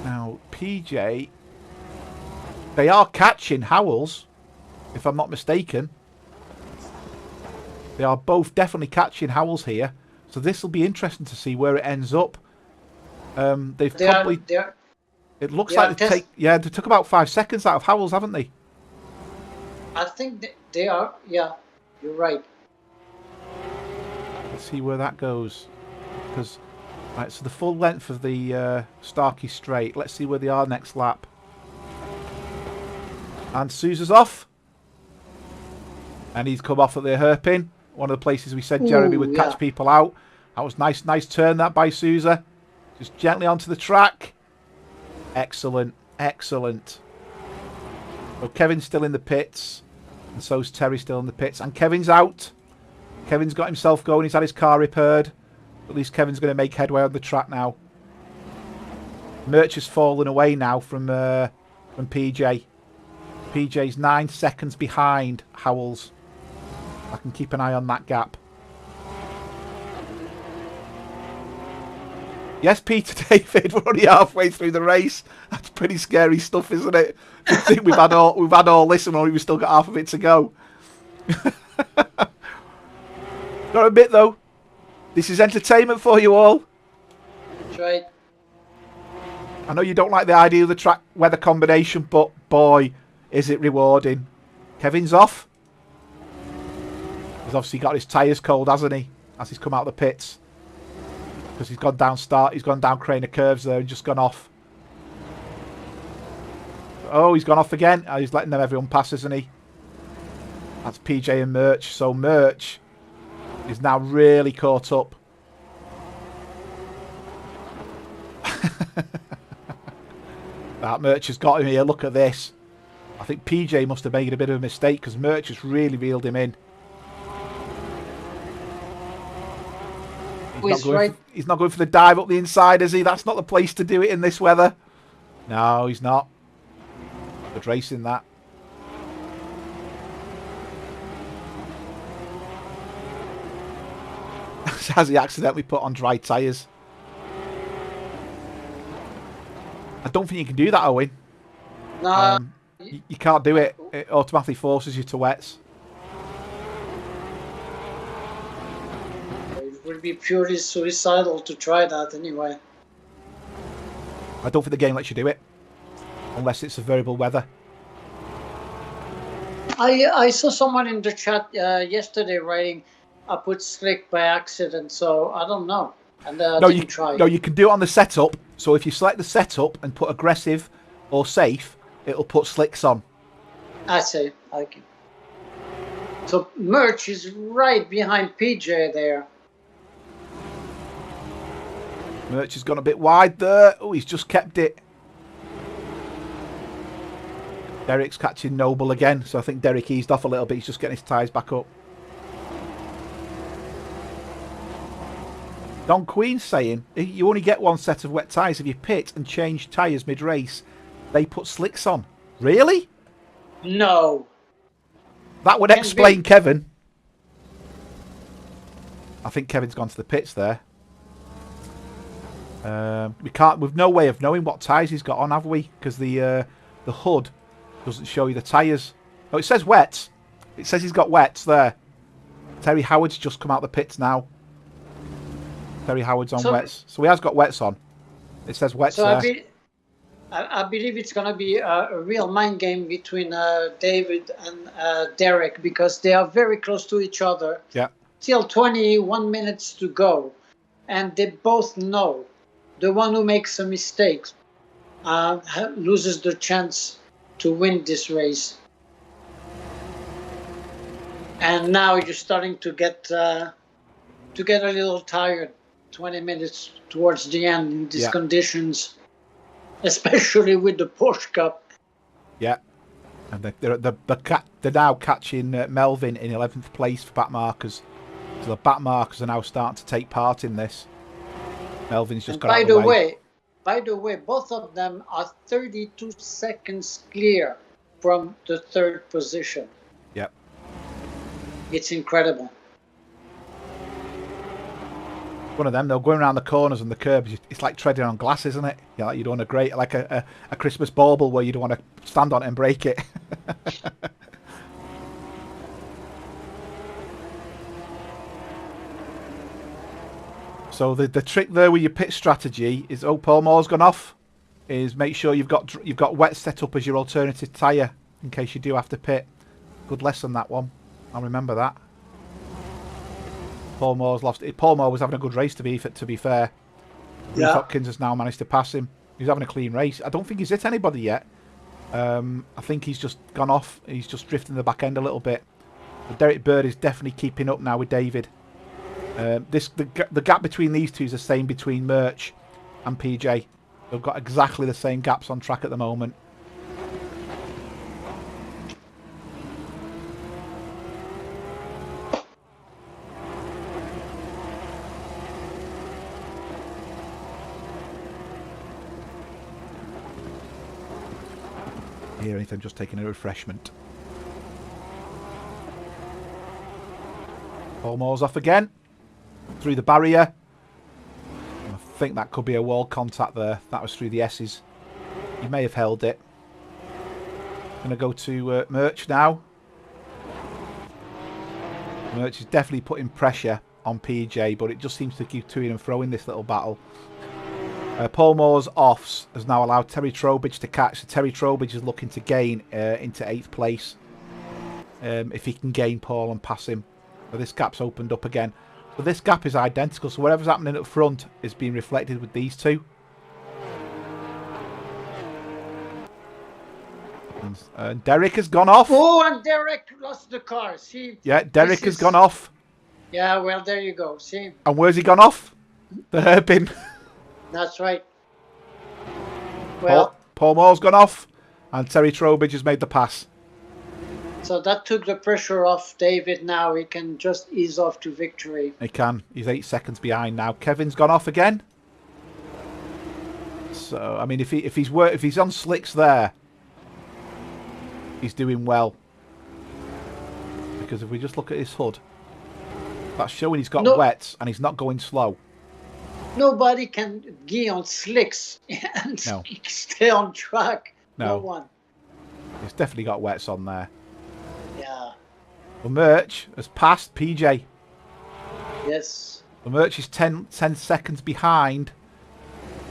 Now, PJ... They are catching Howells, if I'm not mistaken. They are both definitely catching Howells here. So this will be interesting to see where it ends up. They've probably... It looks like they took about 5 seconds out of Howells, haven't they? I think they are. Yeah, you're right. Let's see where that goes. Because, right, so the full length of the Starkey Straight. Let's see where they are next lap. And Sousa's off. And he's come off at the hairpin. One of the places we said Jeremy would catch people out. That was nice turn that by Sousa. Just gently onto the track. Excellent, excellent. So Kevin's still in the pits. And so's Terry still in the pits. And Kevin's out. Kevin's got himself going. He's had his car repaired. At least Kevin's going to make headway on the track now. Merch has fallen away now from PJ. PJ's 9 seconds behind Howells. I can keep an eye on that gap. Yes, Peter David, we're only halfway through the race. That's pretty scary stuff, isn't it? I think we've had all this and we've still got half of it to go. Got to admit though, this is entertainment for you all. That's right. I know you don't like the idea of the track weather combination, but boy, is it rewarding. Kevin's off. He's obviously got his tyres cold, hasn't he? As he's come out of the pits. Because he's gone down he's gone down crane of curves there and just gone off. Oh, he's gone off again. Oh, he's letting them everyone pass, isn't he? That's PJ and Merch. So Merch is now really caught up. That Merch has got him here. Look at this. I think PJ must have made a bit of a mistake because Merch has really reeled him in. He's not going for the dive up the inside, is he? That's not the place to do it in this weather. No, he's not. Good racing that. Has he accidentally put on dry tyres? I don't think you can do that, Owen. No. You can't do it. It automatically forces you to wets. It would be purely suicidal to try that anyway. I don't think the game lets you do it. Unless it's a variable weather. I saw someone in the chat yesterday writing, I put slick by accident, so I don't know. And didn't try. No, you can do it on the setup. So if you select the setup and put aggressive or safe, it'll put slicks on. I see. Okay. So Merch is right behind PJ there. Merch has gone a bit wide there. Oh, he's just kept it. Derek's catching Noble again, so I think Derek eased off a little bit. He's just getting his tyres back up. Don Queen's saying you only get one set of wet tyres if you pit and change tyres mid-race. They put slicks on. Really? No. That would explain Kevin. I think Kevin's gone to the pits there. We've no way of knowing what tyres he's got on, have we? Because the HUD doesn't show you the tyres. Oh, it says wets. It says he's got wets there. Terry Howard's just come out the pits now. Terry Howard's on wets. So he has got wets on. It says wets there. I believe it's going to be a real mind game between David and Derek because they are very close to each other. Yeah. Still 21 minutes to go. And they both know the one who makes a mistake loses the chance to win this race. And now you're starting to get a little tired 20 minutes towards the end in these conditions, especially with the Porsche Cup. Yeah. And they're now catching Melvin in 11th place for back markers. So the back markers are now starting to take part in this. Melvin's just got out of the way. By the way, both of them are 32 seconds clear from the third position. Yep. It's incredible. One of them, though, going around the corners and the curbs, it's like treading on glass, isn't it? Yeah, like you don't want to like a Christmas bauble where you don't want to stand on it and break it. So the trick there with your pit strategy is, Paul Moore's gone off, is make sure you've got wet set up as your alternative tyre in case you do have to pit. Good lesson, that one. I'll remember that. Paul Moore's lost it. Paul Moore was having a good race to be fair. Bruce Hopkins has now managed to pass him. He's having a clean race. I don't think he's hit anybody yet. I think he's just gone off. He's just drifting the back end a little bit. But Derek Bird is definitely keeping up now with David. The gap between these two is the same between Merch and PJ. They've got exactly the same gaps on track at the moment. Here, anything, just taking a refreshment. Paul Moore's off again. Through the barrier. I think that could be a wall contact there. That was through the S's. He may have held it. Going to go to Merch now. Merch is definitely putting pressure on PJ, but it just seems to keep to and fro in this little battle. Paul Moore's offs has now allowed Terry Trowbridge to catch. So Terry Trowbridge is looking to gain into 8th place. If he can gain Paul and pass him. So this gap's opened up again. So this gap is identical. So whatever's happening up front is being reflected with these two. And Derek has gone off. Oh, and Derek lost the car. See? Yeah, Derek has gone off. Yeah, well, there you go. See? And where's he gone off? The hairpin. That's right. Well, Paul Moore's gone off, and Terry Trowbridge has made the pass. So that took the pressure off David. Now he can just ease off to victory. He can. He's 8 seconds behind now. Kevin's gone off again. So I mean, if he's on slicks there, he's doing well. Because if we just look at his hood, that's showing he's got wets and he's not going slow. Nobody can get on slicks and stay on track. No one. He's definitely got wets on there. Yeah. The Merch has passed PJ. Yes. The Merch is 10 seconds behind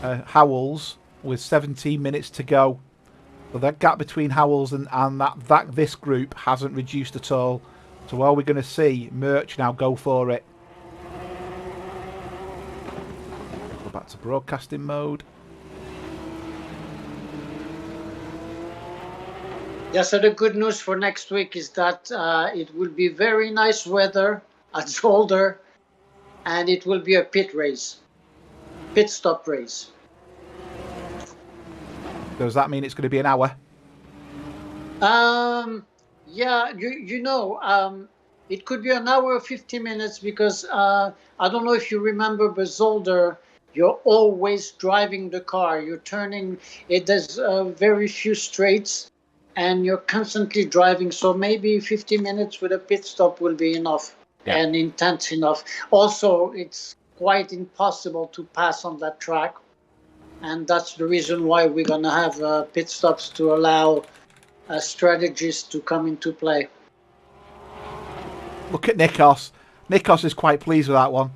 Howells with 17 minutes to go. So that gap between Howells and this group hasn't reduced at all. So are we going to see Merch now go for it? Go back to broadcasting mode. Yeah, so the good news for next week is that it will be very nice weather at Zolder, and it will be a pit stop race. Does that mean it's going to be an hour? Yeah, it could be an hour or 50 minutes because I don't know if you remember, but Zolder, you're always driving the car. You're turning, there's very few straights, and you're constantly driving. So maybe 50 minutes with a pit stop will be enough and intense enough. Also, it's quite impossible to pass on that track. And that's the reason why we're going to have pit stops to allow strategies to come into play. Look at Nikos. Nikos is quite pleased with that one.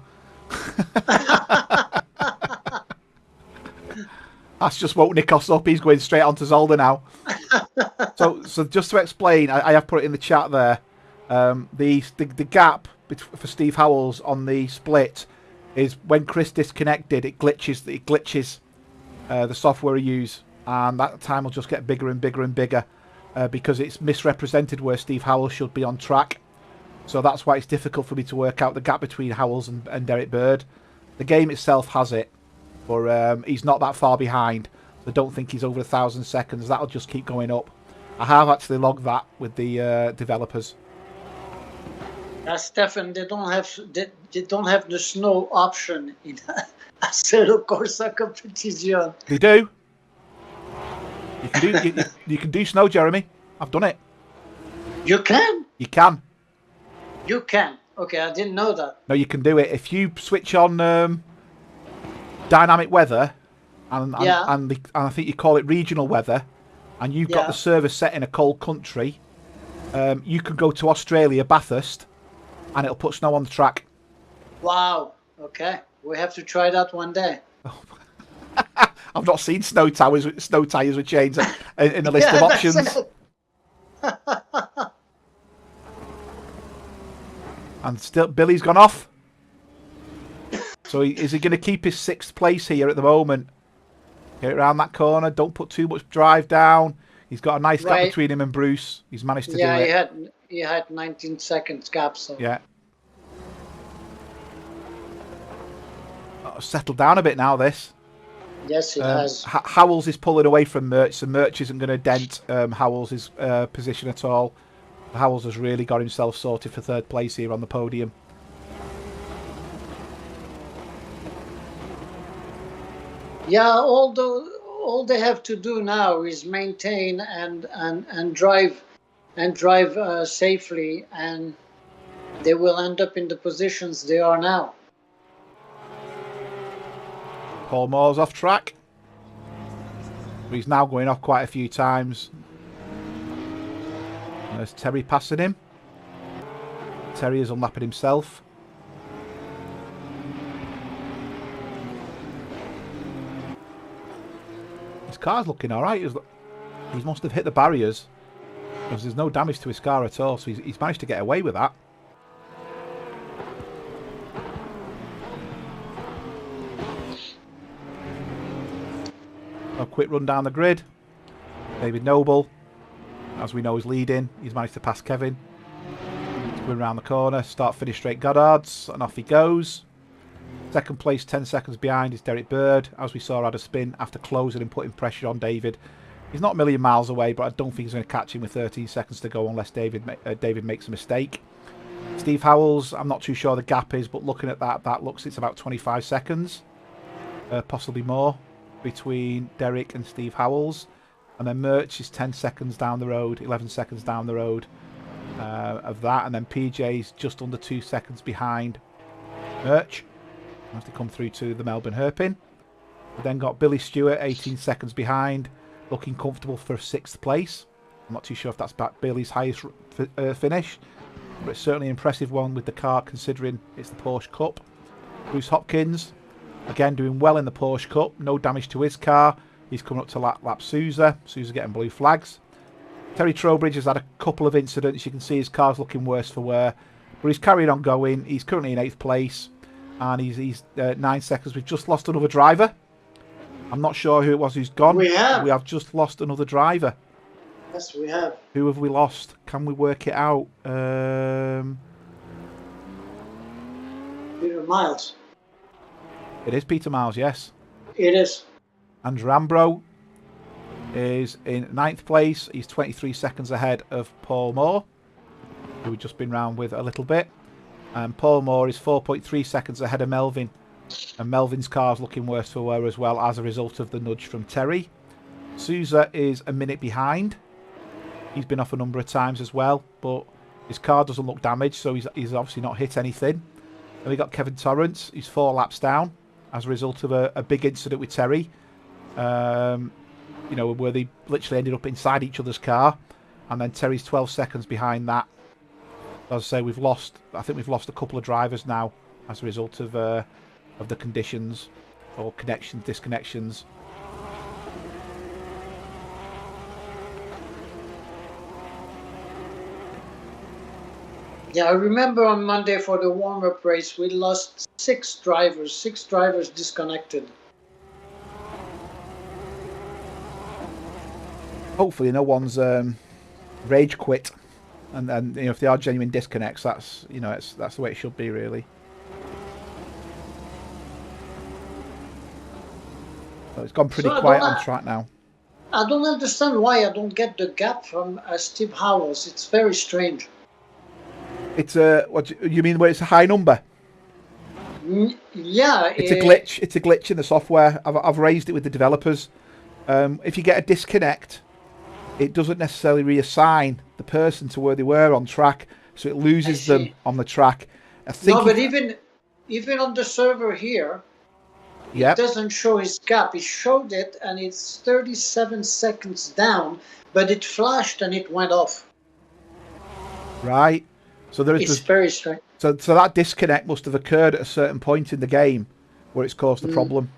That's just woke Nikos up. He's going straight on to Zolder now. So just to explain, I have put it in the chat there. The gap for Steve Howells on the split is when Chris disconnected, it glitches the software you use, and that time will just get bigger and bigger and bigger because it's misrepresented where Steve Howells should be on track. So that's why it's difficult for me to work out the gap between Howells and Derek Bird. The game itself has it, but he's not that far behind. I don't think he's over 1,000 seconds. That'll just keep going up. I have actually logged that with the developers. Stefan, they don't have the snow option in Assetto Corsa competition. They do. You can do snow, Jeremy. I've done it. You can? You can. You can. Okay, I didn't know that. No, you can do it. If you switch on dynamic weather, and I think you call it regional weather, and you've got the server set in a cold country, you can go to Australia, Bathurst, and it'll put snow on the track. Wow. Okay. We have to try that one day. I've not seen snow tyres with chains in the list of options. And still, Billy's gone off. So is he going to keep his 6th place here at the moment? Get it around that corner. Don't put too much drive down. He's got a nice gap between him and Bruce. He's managed to do it. Yeah, he had 19 seconds gap. So. Yeah. Settled down a bit now, this. Yes, it has. Howells is pulling away from Merch, so Merch isn't going to dent Howells' position at all. Howells has really got himself sorted for 3rd place here on the podium. Yeah, all they have to do now is maintain and drive safely, and they will end up in the positions they are now. Paul Moore's off track. He's now going off quite a few times. There's Terry passing him. Terry is unlapping himself. His car's looking alright. He must have hit the barriers, because there's no damage to his car at all, so he's managed to get away with that. A quick run down the grid. David Noble, as we know, is leading. He's managed to pass Kevin. He's going around the corner, start finish straight Goddard's, and off he goes. Second place, 10 seconds behind, is Derek Bird, as we saw had a spin after closing and putting pressure on David. He's not a million miles away, but I don't think he's going to catch him with 13 seconds to go unless David makes a mistake. Steve Howells, I'm not too sure the gap is, but looking at that looks it's about 25 seconds, possibly more, between Derek and Steve Howells. And then Merch is 10 seconds down the road, 11 seconds down the road of that. And then PJ's just under 2 seconds behind Merch as they come through to the Melbourne Hairpin. We then got Billy Stewart 18 seconds behind, looking comfortable for 6th place. I'm not too sure if that's Billy's highest finish, but it's certainly an impressive one with the car considering it's the Porsche Cup. Bruce Hopkins, again doing well in the Porsche Cup, no damage to his car. He's coming up to lap Sousa. Sousa getting blue flags. Terry Trowbridge has had a couple of incidents. You can see his car's looking worse for wear, but he's carrying on going. He's currently in 8th place, and he's 9 seconds. We've just lost another driver. I'm not sure who it was who's gone. We have just lost another driver. Yes, we have. Who have we lost? Can we work it out? Peter Miles. It is Peter Miles, yes. It is. Andrew Ambro is in 9th place. He's 23 seconds ahead of Paul Moore, who we've just been round with a little bit. And Paul Moore is 4.3 seconds ahead of Melvin. And Melvin's car's looking worse for wear as well as a result of the nudge from Terry. Sousa is a minute behind. He's been off a number of times as well, but his car doesn't look damaged, so he's obviously not hit anything. Then we got Kevin Torrance. He's 4 laps down as a result of a big incident with Terry. You know, where they literally ended up inside each other's car, and then Terry's 12 seconds behind that. As I say, I think we've lost a couple of drivers now as a result of the conditions or disconnections. Yeah, I remember on Monday for the warm-up race, we lost 6 drivers. 6 drivers disconnected. Hopefully no one's rage quit, and you know, if they are genuine disconnects, that's that's the way it should be, really. So it's gone pretty quiet on track now. I don't understand why I don't get the gap from Steve Howells. It's very strange. It's what you mean? Where it's a high number? Yeah, it's a glitch. It's a glitch in the software. I've raised it with the developers. If you get a disconnect, it doesn't necessarily reassign the person to where they were on track, so it loses them on the track. I think but even on the server here, it doesn't show his gap. It showed it, and it's 37 seconds down, but it flashed and it went off. Right. So it's very strange. So that disconnect must have occurred at a certain point in the game where it's caused the problem.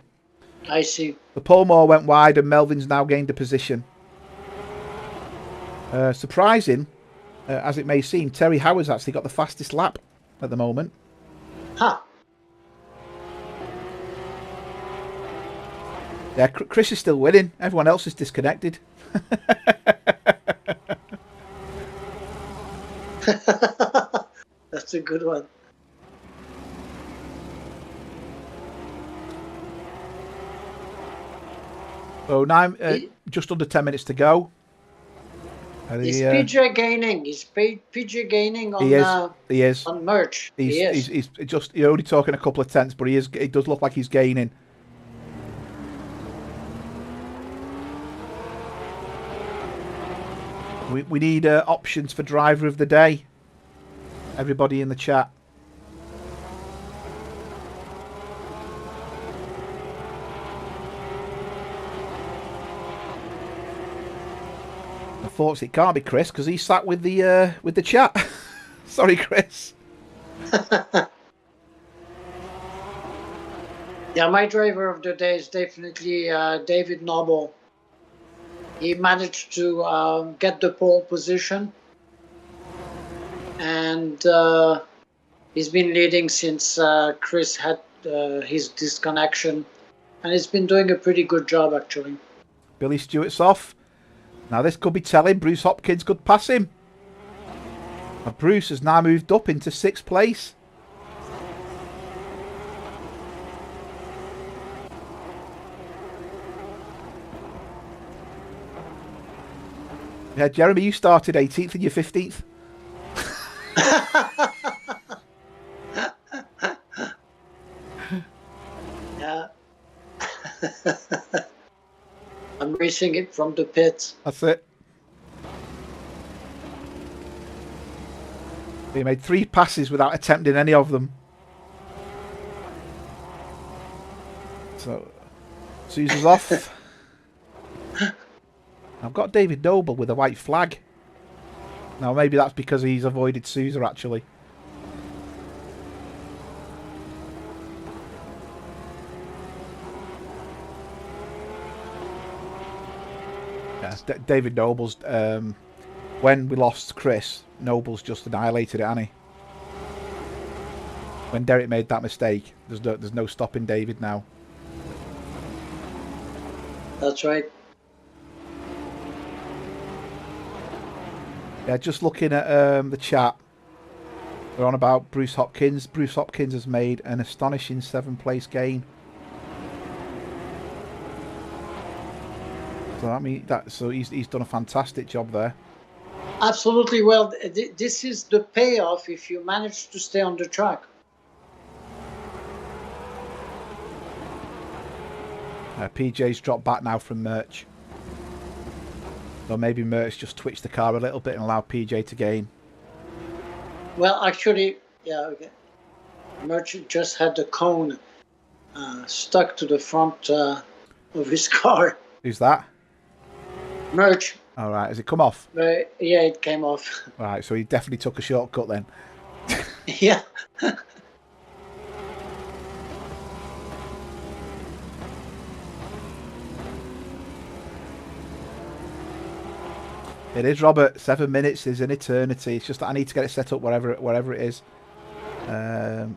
I see. The Paul Moore went wide, and Melvin's now gained a position. Surprising, as it may seem, Terry Howard's actually got the fastest lap at the moment. Ha! Yeah, Chris is still winning. Everyone else is disconnected. That's a good one. So now, just under 10 minutes to go. Is PJ gaining? Is PJ gaining on? He is. On merch. He's only talking a couple of tenths, but he is. It does look like he's gaining. We need options for driver of the day. Everybody in the chat. Unfortunately, it can't be Chris because he sat with the chat. Sorry, Chris. Yeah, my driver of the day is definitely David Noble. He managed to get the pole position, and he's been leading since Chris had his disconnection, and he's been doing a pretty good job, actually. Billy Stewart's off. Now this could be telling. Bruce Hopkins could pass him. And Bruce has now moved up into 6th place. Yeah, Jeremy, you started 18th and you're 15th. Yeah. I'm racing it from the pits. That's it. He made 3 passes without attempting any of them. So, Sousa's off. I've got David Noble with a white flag. Now, maybe that's because he's avoided Sousa, actually. Yes, David Noble's... when we lost Chris, Noble's just annihilated it, hasn't he? When Derek made that mistake, there's no stopping David now. That's right. Yeah, just looking at the chat, they're on about Bruce Hopkins. Bruce Hopkins has made an astonishing 7th place gain. So I mean so he's done a fantastic job there. Absolutely. Well, this is the payoff if you manage to stay on the track. PJ's dropped back now from Merch. So maybe Merch just twitched the car a little bit and allowed PJ to gain. Well, actually, yeah, okay. Merchant just had the cone stuck to the front of his car. Who's that? Merch. All right, has it come off? Yeah, it came off. Right, so he definitely took a shortcut then. Yeah. It is, Robert. 7 minutes is an eternity. It's just that I need to get it set up wherever it is. I'll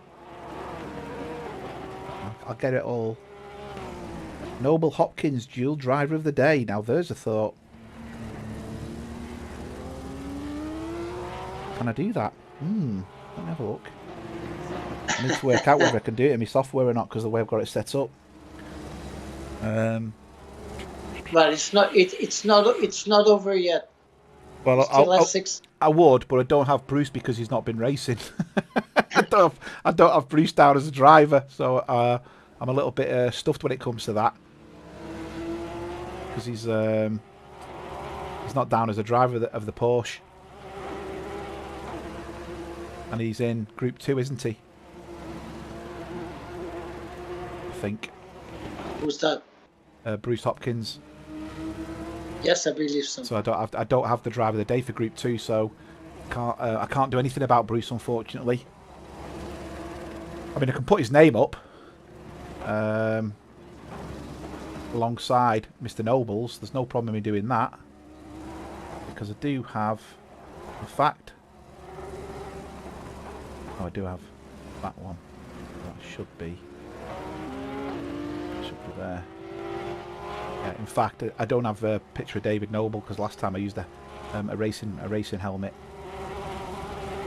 get it all. Noble Hopkins, dual driver of the day. Now there's a thought. Can I do that? Let me have a look. I need to work out whether I can do it in my software or not because of the way I've got it set up. Well, it's not over yet. Well, I would, but I don't have Bruce because he's not been racing. I don't have Bruce down as a driver, so I'm a little bit stuffed when it comes to that because he's not down as a driver of the Porsche, and he's in Group 2, isn't he? I think. Who's that? Bruce Hopkins. Yes, I believe so. So I don't have the driver of the day for Group 2, so I can't do anything about Bruce, unfortunately. I mean, I can put his name up alongside Mr. Noble's. There's no problem in doing that because I do have, in fact, I do have that one. That should be there. Yeah, in fact, I don't have a picture of David Noble because last time I used a racing helmet.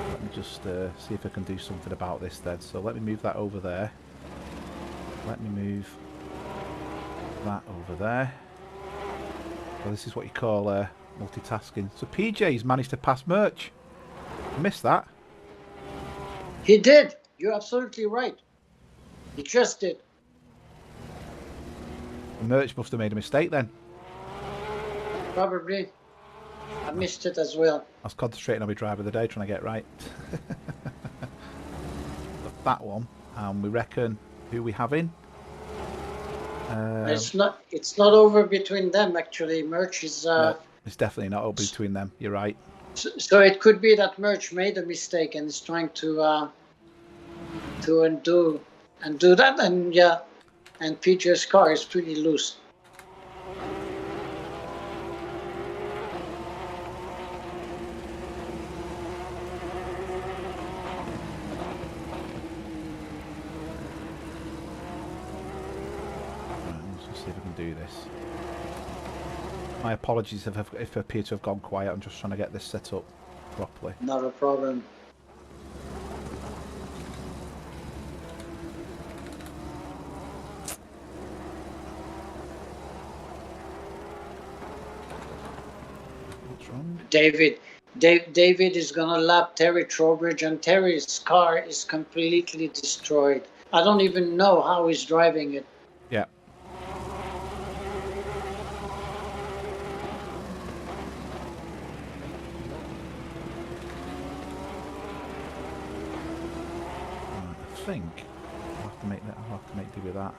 Let me just see if I can do something about this then. So let me move that over there. Let me move that over there. Well, this is what you call multitasking. So PJ's managed to pass Merch. I missed that. He did. You're absolutely right. He just did. Merch must have made a mistake then. Probably. I missed it as well. I was concentrating on my driver of the day, trying to get right. That one, and we reckon who we have in. It's not over between them actually. Merch is. No, it's definitely not over between them. You're right. So it could be that Merch made a mistake and is trying to to undo and do that, and yeah, and PJ's car is pretty loose. Let's see if I can do this. My apologies if I appear to have gone quiet. I'm just trying to get this set up properly. Not a problem. What's wrong? David is gonna lap Terry Trowbridge, and Terry's car is completely destroyed. I don't even know how he's driving it. Yeah. I think I'll have to make that. I'll have to make do with that.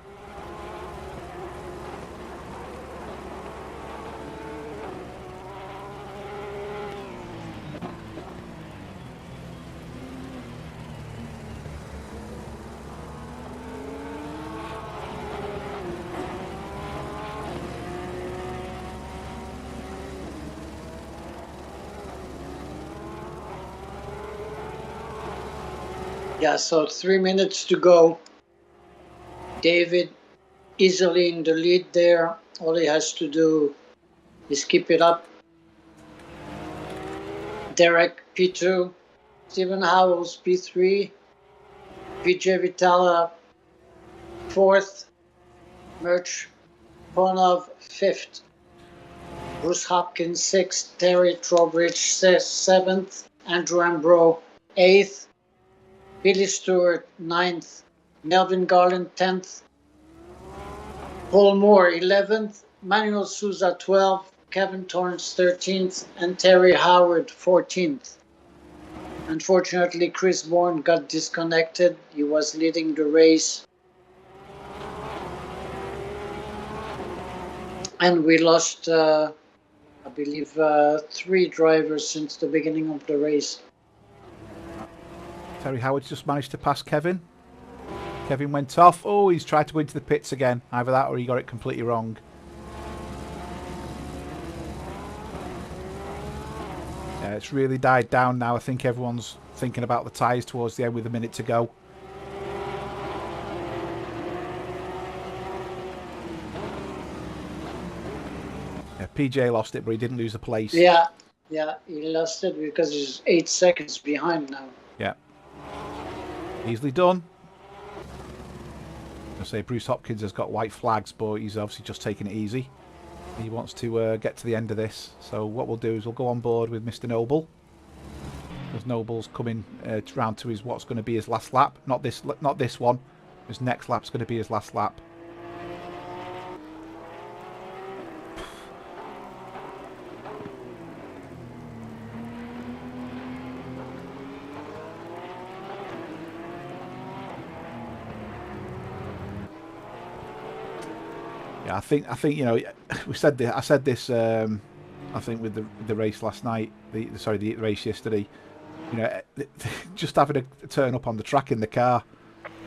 Yeah, so 3 minutes to go. David easily in the lead there. All he has to do is keep it up. Derek P2, Stephen Howells P3, Vijay Vitala 4th, Merch Ponov 5th, Bruce Hopkins 6th, Terry Trowbridge 7th, Andrew Ambro 8th, Billy Stewart 9th, Melvin Garland 10th, Paul Moore 11th, Manuel Souza 12th, Kevin Torrance 13th, and Terry Howard 14th. Unfortunately, Chris Bourne got disconnected. He was leading the race. And we lost, I believe, 3 drivers since the beginning of the race. Terry Howard's just managed to pass Kevin. Kevin went off. Oh, he's tried to go into the pits again. Either that or he got it completely wrong. Yeah, it's really died down now. I think everyone's thinking about the tyres towards the end with a minute to go. Yeah, PJ lost it, but he didn't lose the place. Yeah, he lost it because he's 8 seconds behind now. Yeah. Easily done. I say Bruce Hopkins has got white flags, but he's obviously just taking it easy. He wants to get to the end of this. So what we'll do is we'll go on board with Mr. Noble, because Noble's coming round to his what's going to be his last lap. Not this one. His next lap's going to be his last lap. Yeah, I think you know we said this. I said this. I think with the race last night. The race yesterday. You know, just having to turn up on the track in the car.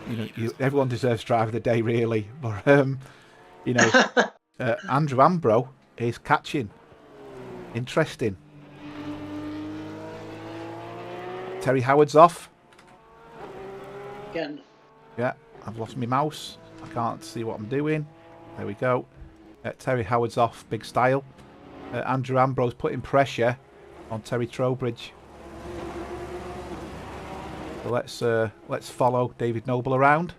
You know, everyone deserves driver of the day, really. But you know, Andrew Ambro is catching. Interesting. Terry Howard's off. Again. Yeah, I've lost my mouse. I can't see what I'm doing. There we go. Terry Howard's off, big style. Andrew Ambro's putting pressure on Terry Trowbridge. So let's follow David Noble around.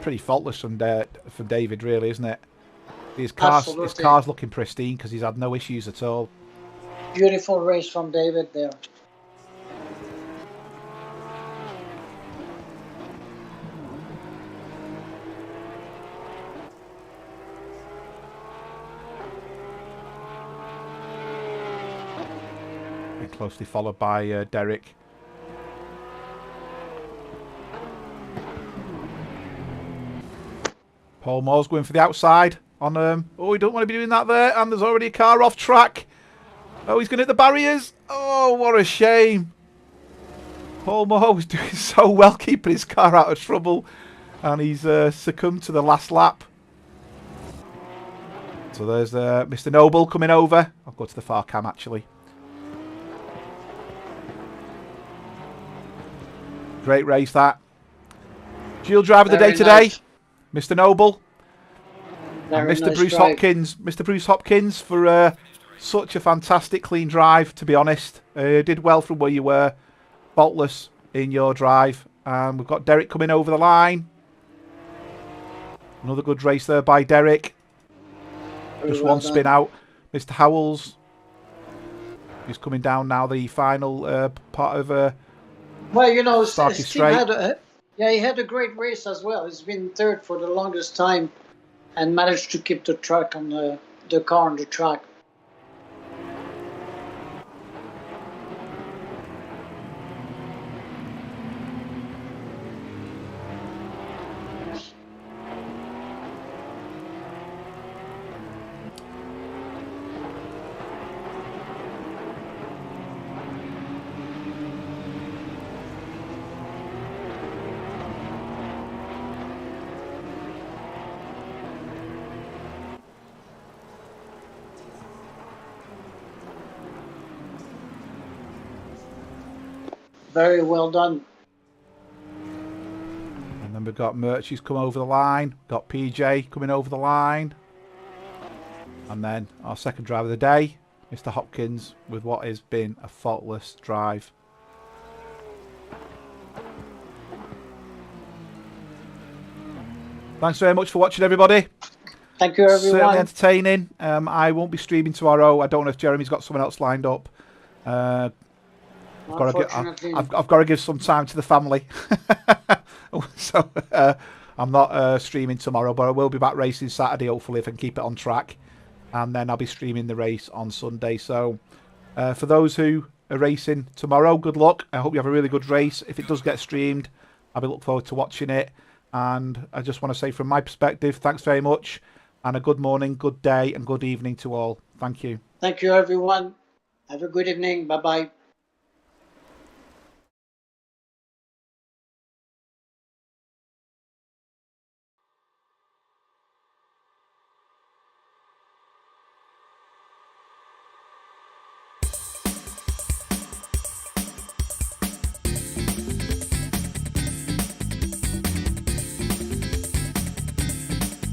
Pretty faultless from David, really, isn't it? His car's looking pristine because he's had no issues at all. Beautiful race from David there. Closely followed by Derek. Paul Moore's going for the outside on oh, he don't want to be doing that there, and there's already a car off track. Oh, he's going to hit the barriers. Oh, what a shame. Paul Moore was doing so well keeping his car out of trouble, and he's succumbed to the last lap. So there's Mr. Noble coming over. I'll go to the far cam actually. Great race that. Dual driver of the day today, Mr. Noble. And Mr. Bruce Hopkins. Mr. Bruce Hopkins for such a fantastic clean drive, to be honest. Did well from where you were. Faultless in your drive. And we've got Derek coming over the line. Another good race there by Derek. Just one spin out. Mr. Howells is coming down now, the final part of well, you know, Steve Straight. He had a great race as well. He's been third for the longest time and managed to keep the track on the car on the track. Very well done. And then we've got Murchie's come over the line. Got PJ coming over the line. And then our second driver of the day, Mr. Hopkins, with what has been a faultless drive. Thanks very much for watching, everybody. Thank you, everyone. Certainly entertaining. I won't be streaming tomorrow. I don't know if Jeremy's got someone else lined up. I've got to give some time to the family. So I'm not streaming tomorrow, but I will be back racing Saturday, hopefully, if I can keep it on track. And then I'll be streaming the race on Sunday. So for those who are racing tomorrow, good luck. I hope you have a really good race. If it does get streamed, I'll be looking forward to watching it. And I just want to say from my perspective, thanks very much. And a good morning, good day, and good evening to all. Thank you. Thank you, everyone. Have a good evening. Bye-bye.